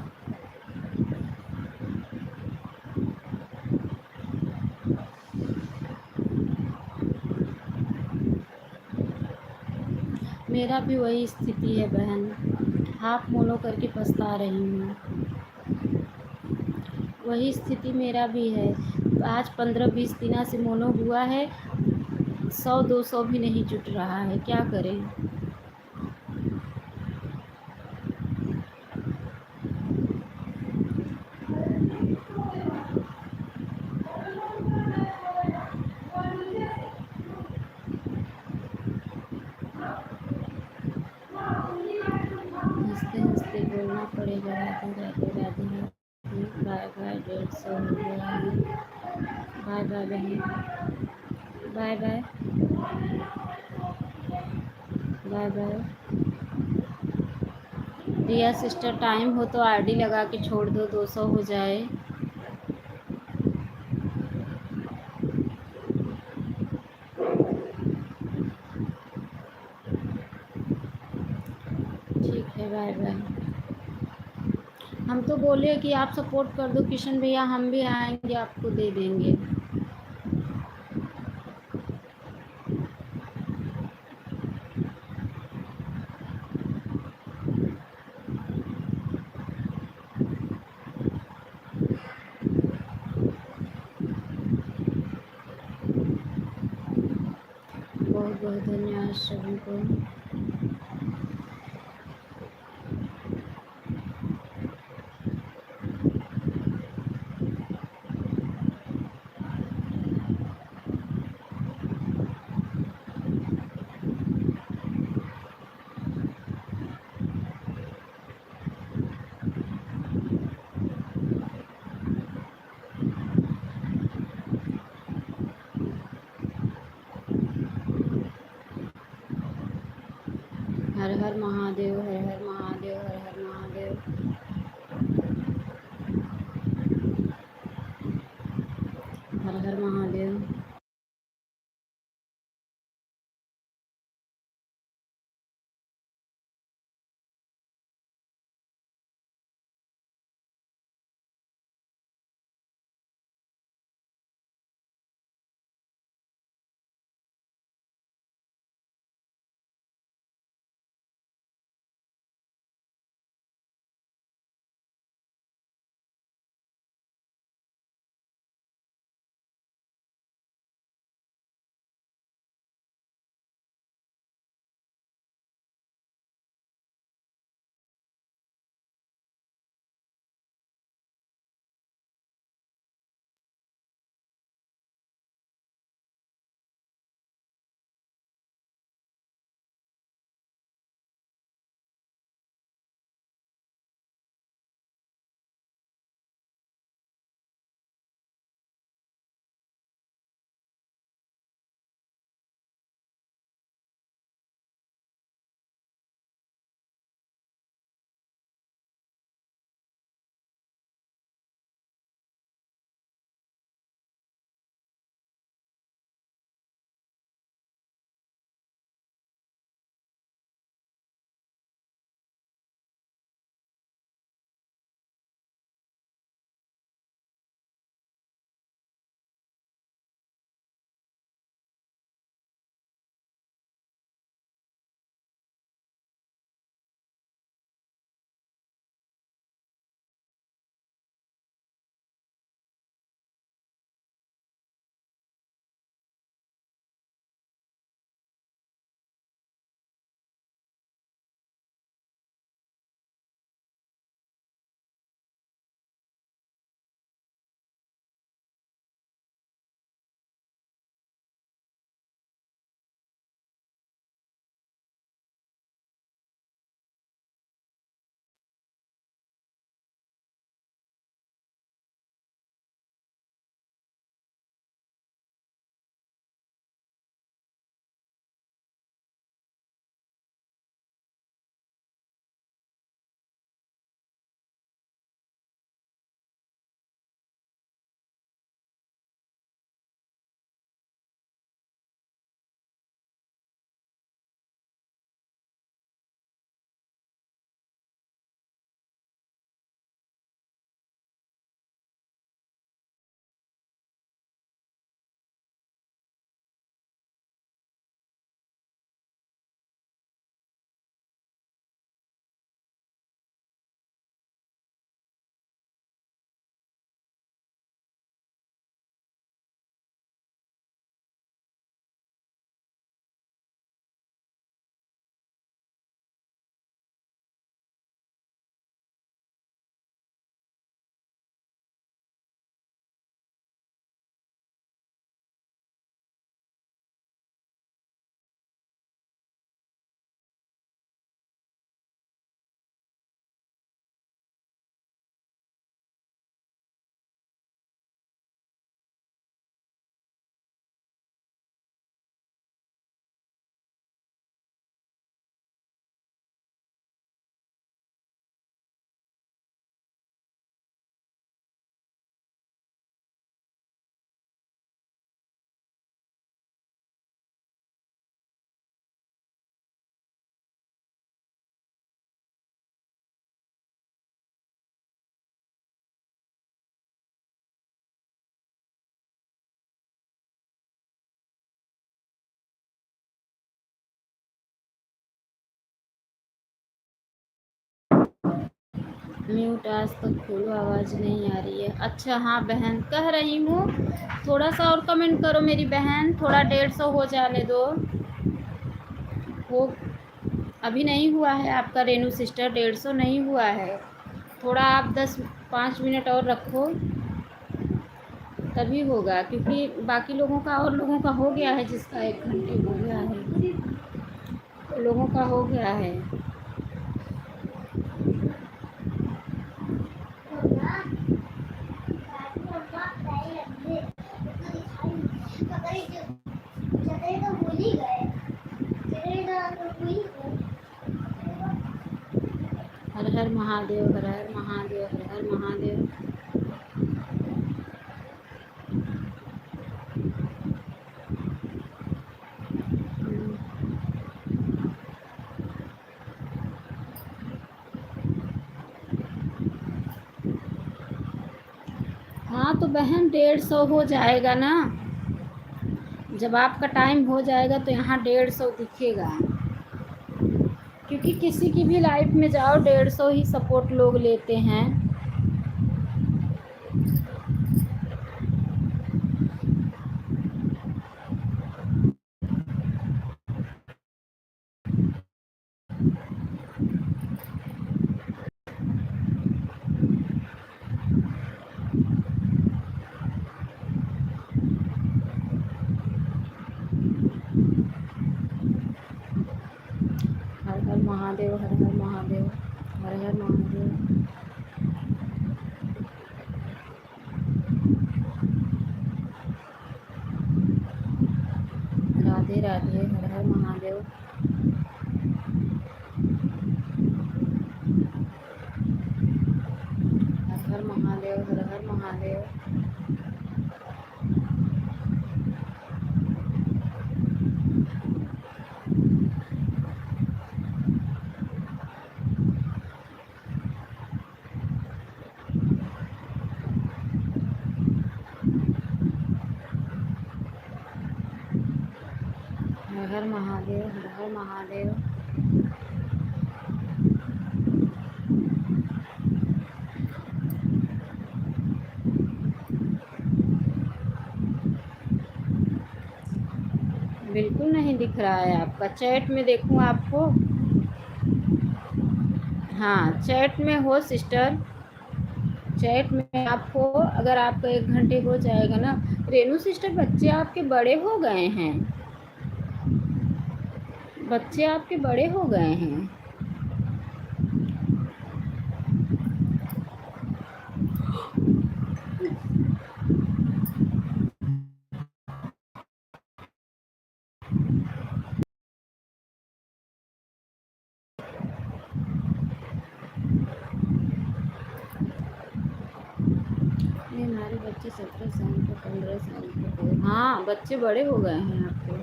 मेरा भी वही स्थिति है बहन, हाफ मोनो करके पछता रही हूँ। वही स्थिति मेरा भी है। आज 15-20 दिनों से मोनो हुआ है, 100-200 भी नहीं जुट रहा है, क्या करें। हंसते हंसते बोलना पड़ेगा, राधे राधे राधे राधे, बाय बाय, 150 हो गया है। बाय बाय बहन, बाय बाय, बाय बाय। रिया सिस्टर टाइम हो तो आरडी लगा के छोड़ दो, 200 हो जाए। ठीक है, बाय बाय। हम तो बोले कि आप सपोर्ट कर दो किशन भैया, हम भी आएंगे आपको दे देंगे। बहुत बहुत धन्यवाद सभी को। हर हर महादेव, हर हर महादेव, हर हर महादेव, हर हर महादेव। म्यूट आज तक खोलो, आवाज़ नहीं आ रही है। अच्छा हाँ बहन, कह रही हूँ थोड़ा सा और कमेंट करो मेरी बहन, थोड़ा 150 हो जाने दो। हो अभी नहीं हुआ है आपका रेनू सिस्टर, 150 नहीं हुआ है। थोड़ा आप 5 मिनट और रखो तभी होगा, क्योंकि बाकी लोगों का और लोगों का हो गया है, जिसका 1 घंटे हो गया है लोगों का हो गया है। हर हर महादेव, हर हर महादेव, हर हर महादेव। हाँ तो बहन 150 हो जाएगा ना, जब आपका टाइम हो जाएगा तो यहाँ 150 दिखेगा, क्योंकि किसी की भी लाइफ में जाओ 150 ही सपोर्ट लोग लेते हैं। हर हर महादेव, हर हर महादेव, हर हर महादेव। राधे राधे, हर हर महादेव। हर हर महादेव, हर हर महादेव। हर हर महादेव, हर हर महादेव। बिल्कुल नहीं दिख रहा है आपका, चैट में देखूं आपको? हाँ चैट में हो सिस्टर, चैट में आप हो। अगर आपका 1 घंटे हो जाएगा ना रेनू सिस्टर, बच्चे आपके बड़े हो गए हैं, बच्चे आपके बड़े हो गए हैं। ये हमारे बच्चे 17 साल के, 15 साल के हो। हाँ बच्चे बड़े हो गए हैं आपके,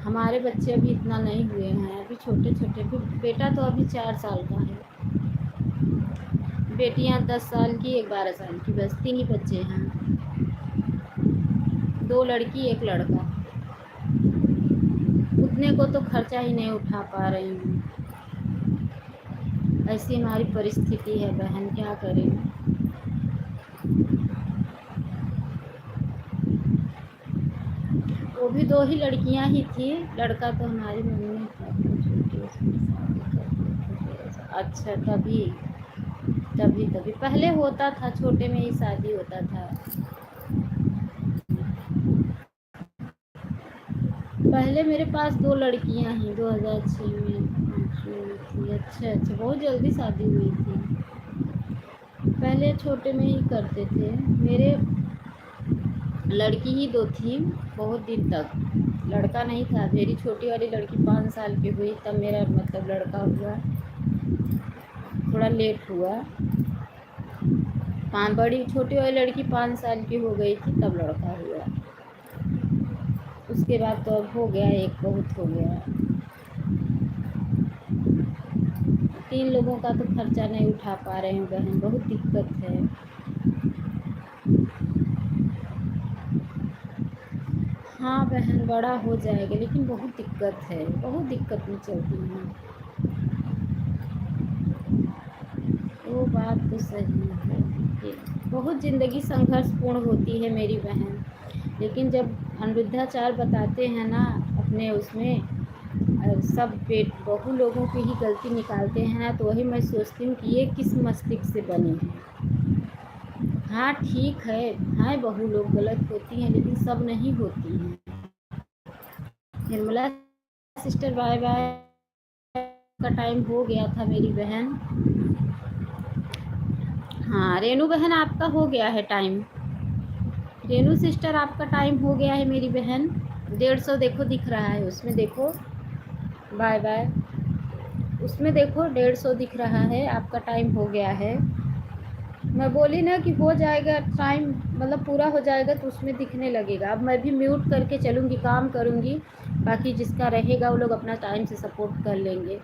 हमारे बच्चे अभी इतना नहीं हुए हैं, अभी छोटे छोटे। बेटा तो अभी 4 साल का है, बेटियां 10 साल की, 1 12 साल की, बस 3 ही बच्चे हैं, 2 लड़की 1 लड़का। उतने को तो खर्चा ही नहीं उठा पा रही हूँ, ऐसी हमारी परिस्थिति है बहन, क्या करें। वो भी 2 ही लड़कियां ही थी, लड़का तो हमारी मम्मी अच्छा तभी तभी तभी पहले होता था, छोटे में ही शादी होता था। पहले मेरे पास 2 लड़कियां ही 2006 में थी। अच्छा अच्छा, बहुत जल्दी शादी हुई थी, पहले छोटे में ही करते थे। मेरे लड़की ही 2 थी बहुत दिन तक, लड़का नहीं था। मेरी छोटी वाली लड़की 5 साल की हुई तब मेरा मतलब लड़का हुआ, थोड़ा लेट हुआ। बड़ी छोटी वाली लड़की 5 साल की हो गई थी तब लड़का हुआ, उसके बाद तो अब हो गया, एक बहुत हो गया। 3 लोगों का तो खर्चा नहीं उठा पा रहे हैं बहन, बहुत दिक्कत है। हाँ बहन बड़ा हो जाएगा, लेकिन बहुत दिक्कत है, बहुत दिक्कत में चलती हूँ। बात तो सही है कि बहुत ज़िंदगी संघर्षपूर्ण होती है मेरी बहन, लेकिन जब अनिरुद्धाचार्य बताते हैं ना अपने उसमें सब बहू लोगों की ही गलती निकालते हैं ना, तो वही मैं सोचती हूँ कि ये किस मस्तिष्क से बने हैं। हाँ ठीक है, हाँ बहू लोग गलत होती हैं, लेकिन सब नहीं होती हैं। निर्मला सिस्टर बाय बाय का टाइम हो गया था मेरी बहन। हाँ रेनू बहन आपका हो गया है टाइम। रेनू सिस्टर आपका टाइम हो गया है मेरी बहन। 150 देखो दिख रहा है उसमें, देखो बाय बाय, उसमें देखो 150 दिख रहा है, आपका टाइम हो गया है। मैं बोली ना कि हो जाएगा टाइम, मतलब पूरा हो जाएगा तो उसमें दिखने लगेगा। अब मैं भी म्यूट करके चलूँगी, काम करूँगी, बाकी जिसका रहेगा वो लोग अपना टाइम से सपोर्ट कर लेंगे।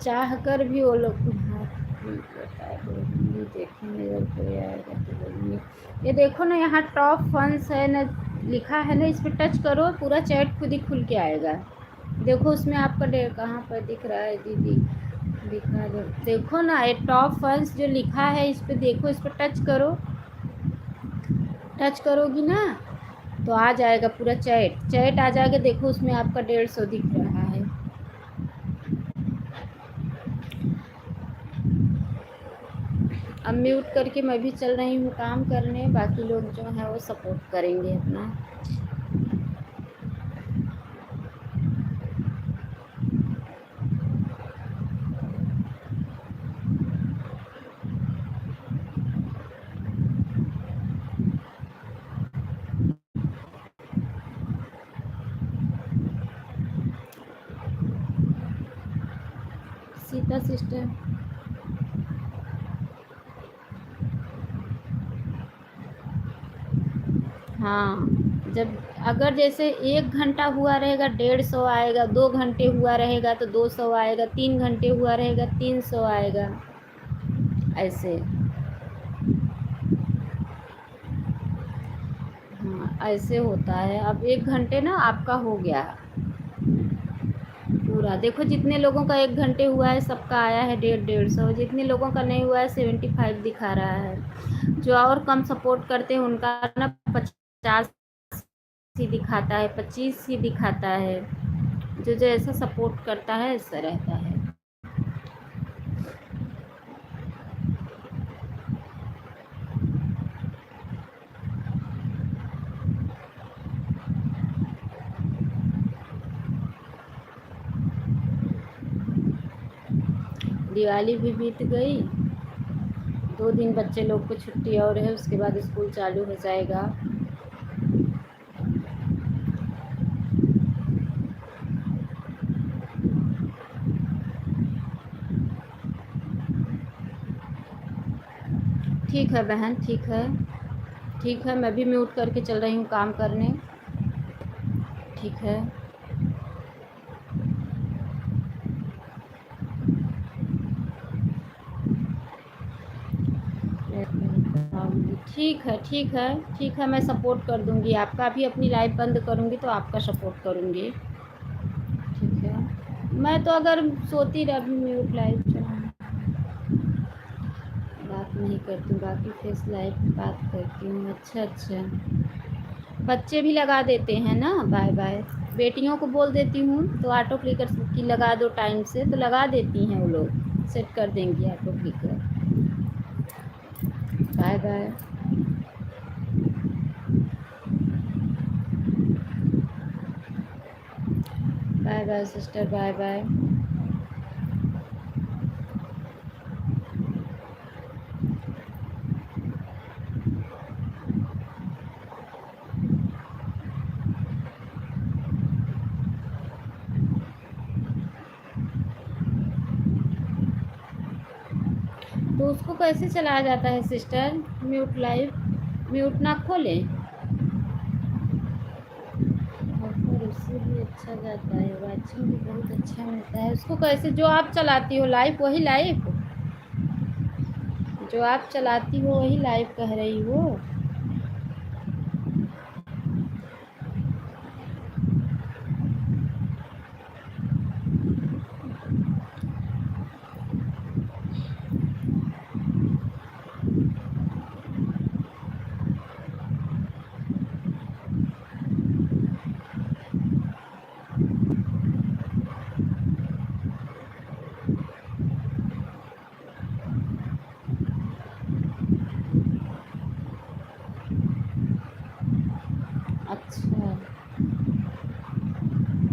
चाह कर भी वो लोग देखेंगे, अगर कोई आएगा तो बोलेंगे। ये देखो ना यहाँ टॉप फंड्स है ना, लिखा है ना, इस पर टच करो, पूरा चैट खुद ही खुल के आएगा। देखो उसमें आपका कहाँ पर दिख रहा है दीदी, दिखा दो, देखो ना ये टॉप फंड्स जो लिखा है इस पर देखो, इस पर टच करो, टच करोगी ना तो आ जाएगा पूरा चैट, चैट आ जाएगा। देखो उसमें आपका 150 दिख रहा है। अब म्यूट करके मैं भी चल रही हूँ काम करने, बाकी लोग जो हैं वो सपोर्ट करेंगे अपना। सीता सिस्टर हाँ, जब अगर जैसे 1 घंटा हुआ रहेगा 150 आएगा, 2 घंटे हुआ रहेगा तो 200 आएगा, 3 घंटे हुआ रहेगा 300 आएगा, ऐसे। हाँ ऐसे होता है। अब 1 घंटे ना आपका हो गया पूरा, देखो जितने लोगों का 1 घंटे हुआ है सबका आया है 150, जितने लोगों का नहीं हुआ है 75 दिखा रहा है। जो और कम सपोर्ट करते हैं उनका ना 50 ही दिखाता है, 25 ही दिखाता है। जो जैसा सपोर्ट करता है ऐसा रहता है। दिवाली भी बीत गई, 2 दिन बच्चे लोग को छुट्टी और है, उसके बाद स्कूल चालू हो जाएगा। ठीक है बहन, ठीक है, ठीक है, मैं भी म्यूट करके चल रही हूँ काम करने। ठीक है, ठीक है, ठीक है, ठीक है, मैं सपोर्ट कर दूँगी आपका, भी अपनी लाइव बंद करूँगी तो आपका सपोर्ट करूँगी। ठीक है, मैं तो अगर सोती रह म्यूट लाइव बात नहीं करती हूँ, बाकी फेस लाइव बात करती हूँ। अच्छा अच्छा, बच्चे भी लगा देते हैं ना बाय बाय, बेटियों को बोल देती हूँ तो ऑटो क्लिकर की लगा दो टाइम से, तो लगा देती हैं वो लोग, सेट कर देंगी auto clicker. Bye bye. Bye bye sister, bye bye. तो उसको कैसे चलाया जाता है सिस्टर, म्यूट लाइव, म्यूट ना खोलें और फिर उससे भी अच्छा जाता है, वाचिंग भी बहुत अच्छा मिलता है। उसको कैसे, जो आप चलाती हो लाइव वही लाइव, जो आप चलाती हो वही लाइव कह रही हो? अच्छा,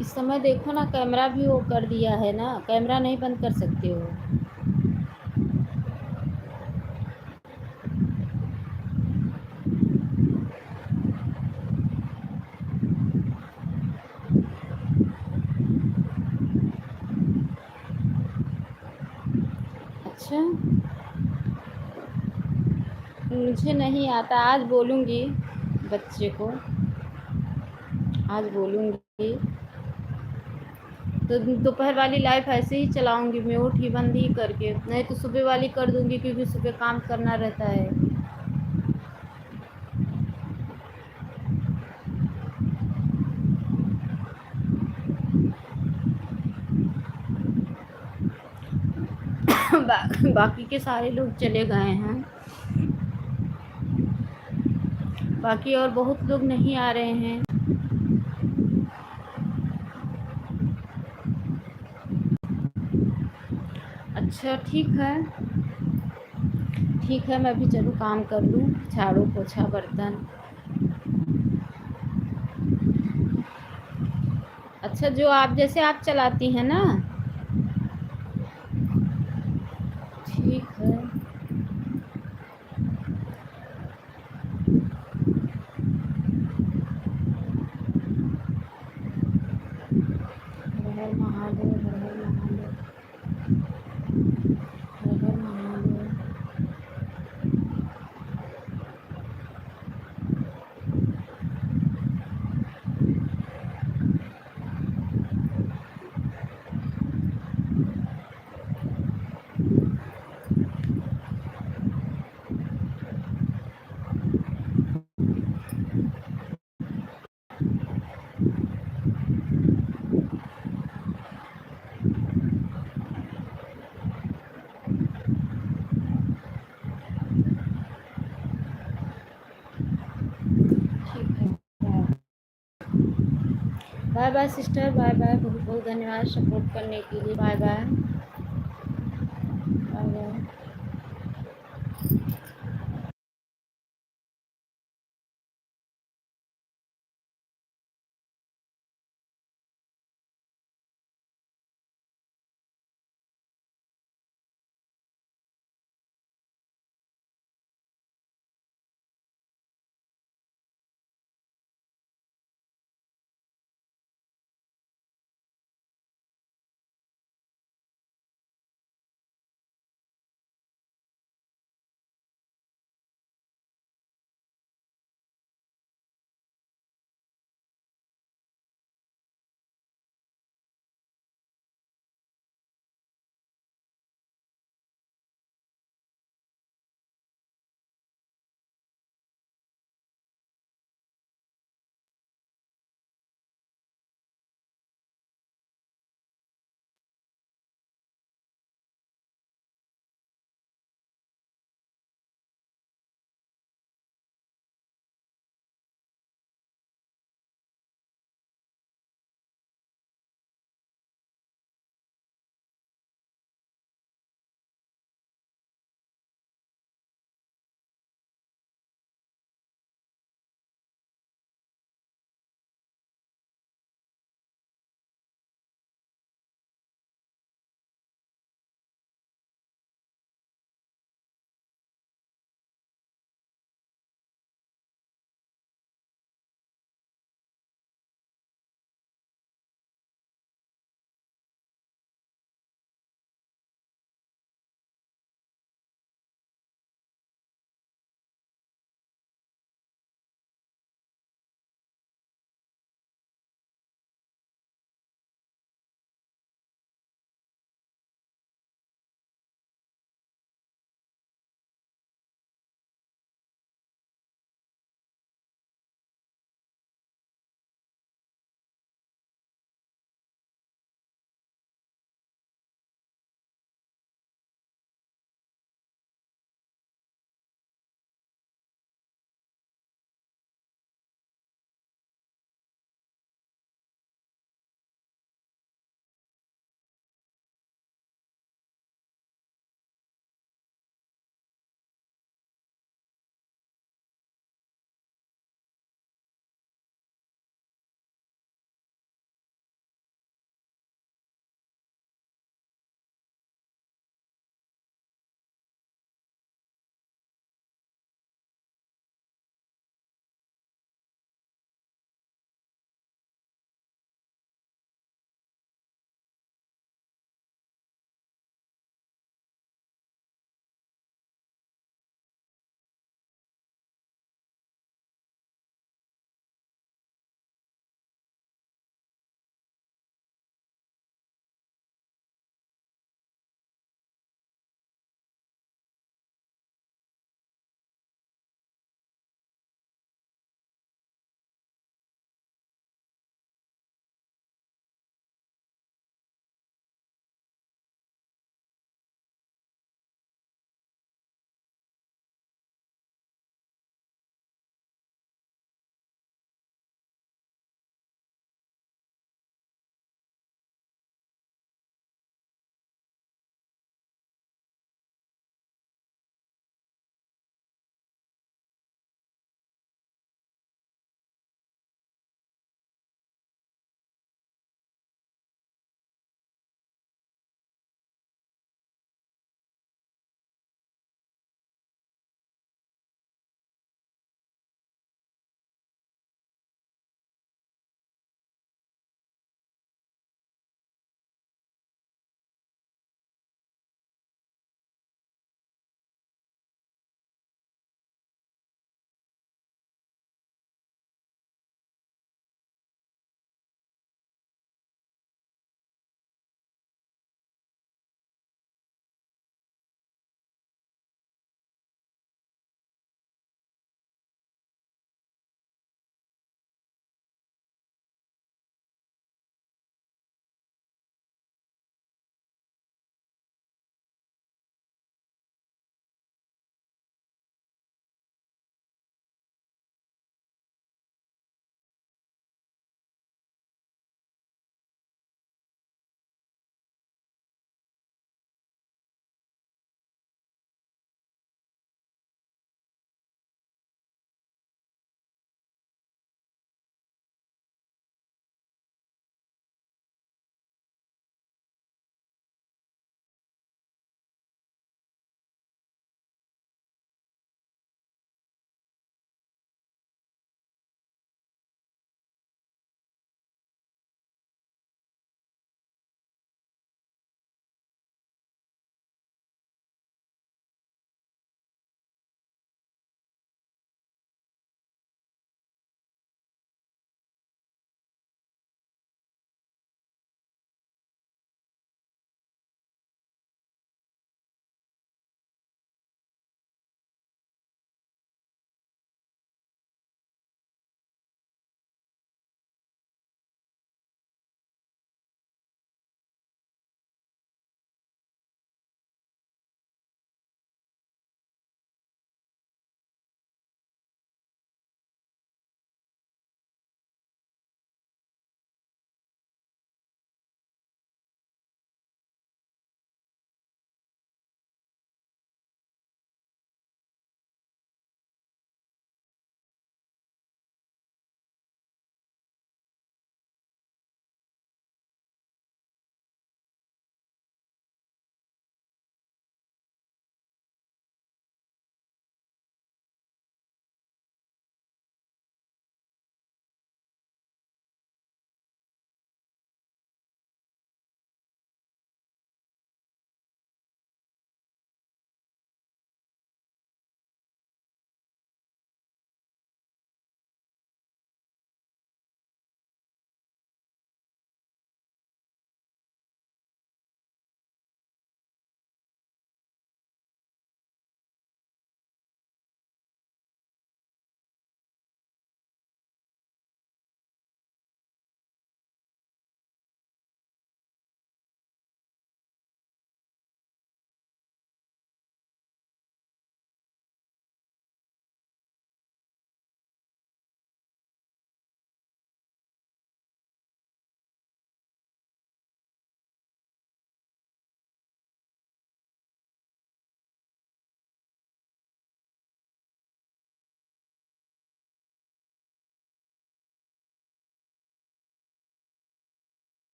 इस समय देखो ना, कैमरा भी वो कर दिया है ना, कैमरा नहीं बंद कर सकते हो। अच्छा, मुझे नहीं आता, आज बोलूँगी बच्चे को, आज बोलूँगी। तो दोपहर वाली लाइफ ऐसे ही चलाऊँगी, म्यूट ही बंद ही करके, नहीं तो सुबह वाली कर दूँगी, क्योंकि सुबह काम करना रहता है। बाकी के सारे लोग चले गए हैं, बाकी और बहुत लोग नहीं आ रहे हैं। अच्छा, ठीक है, ठीक है, मैं भी चलूँ काम कर लूँ, झाड़ू पोछा बर्तन। अच्छा, जो आप जैसे आप चलाती हैं ना, ठीक है। हर हर महादेव, हर हर महादेव, हर हर महादेव। ठीक है, bye bye sister, bye bye, बहुत बहुत धन्यवाद सपोर्ट करने के लिए, बाय बाय, बाय बाय।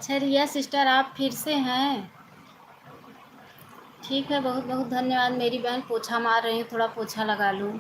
अच्छा रिया सिस्टर, आप फिर से हैं? ठीक है, बहुत बहुत धन्यवाद। मेरी बहन पोछा मार रही है, थोड़ा पोछा लगा लूँ।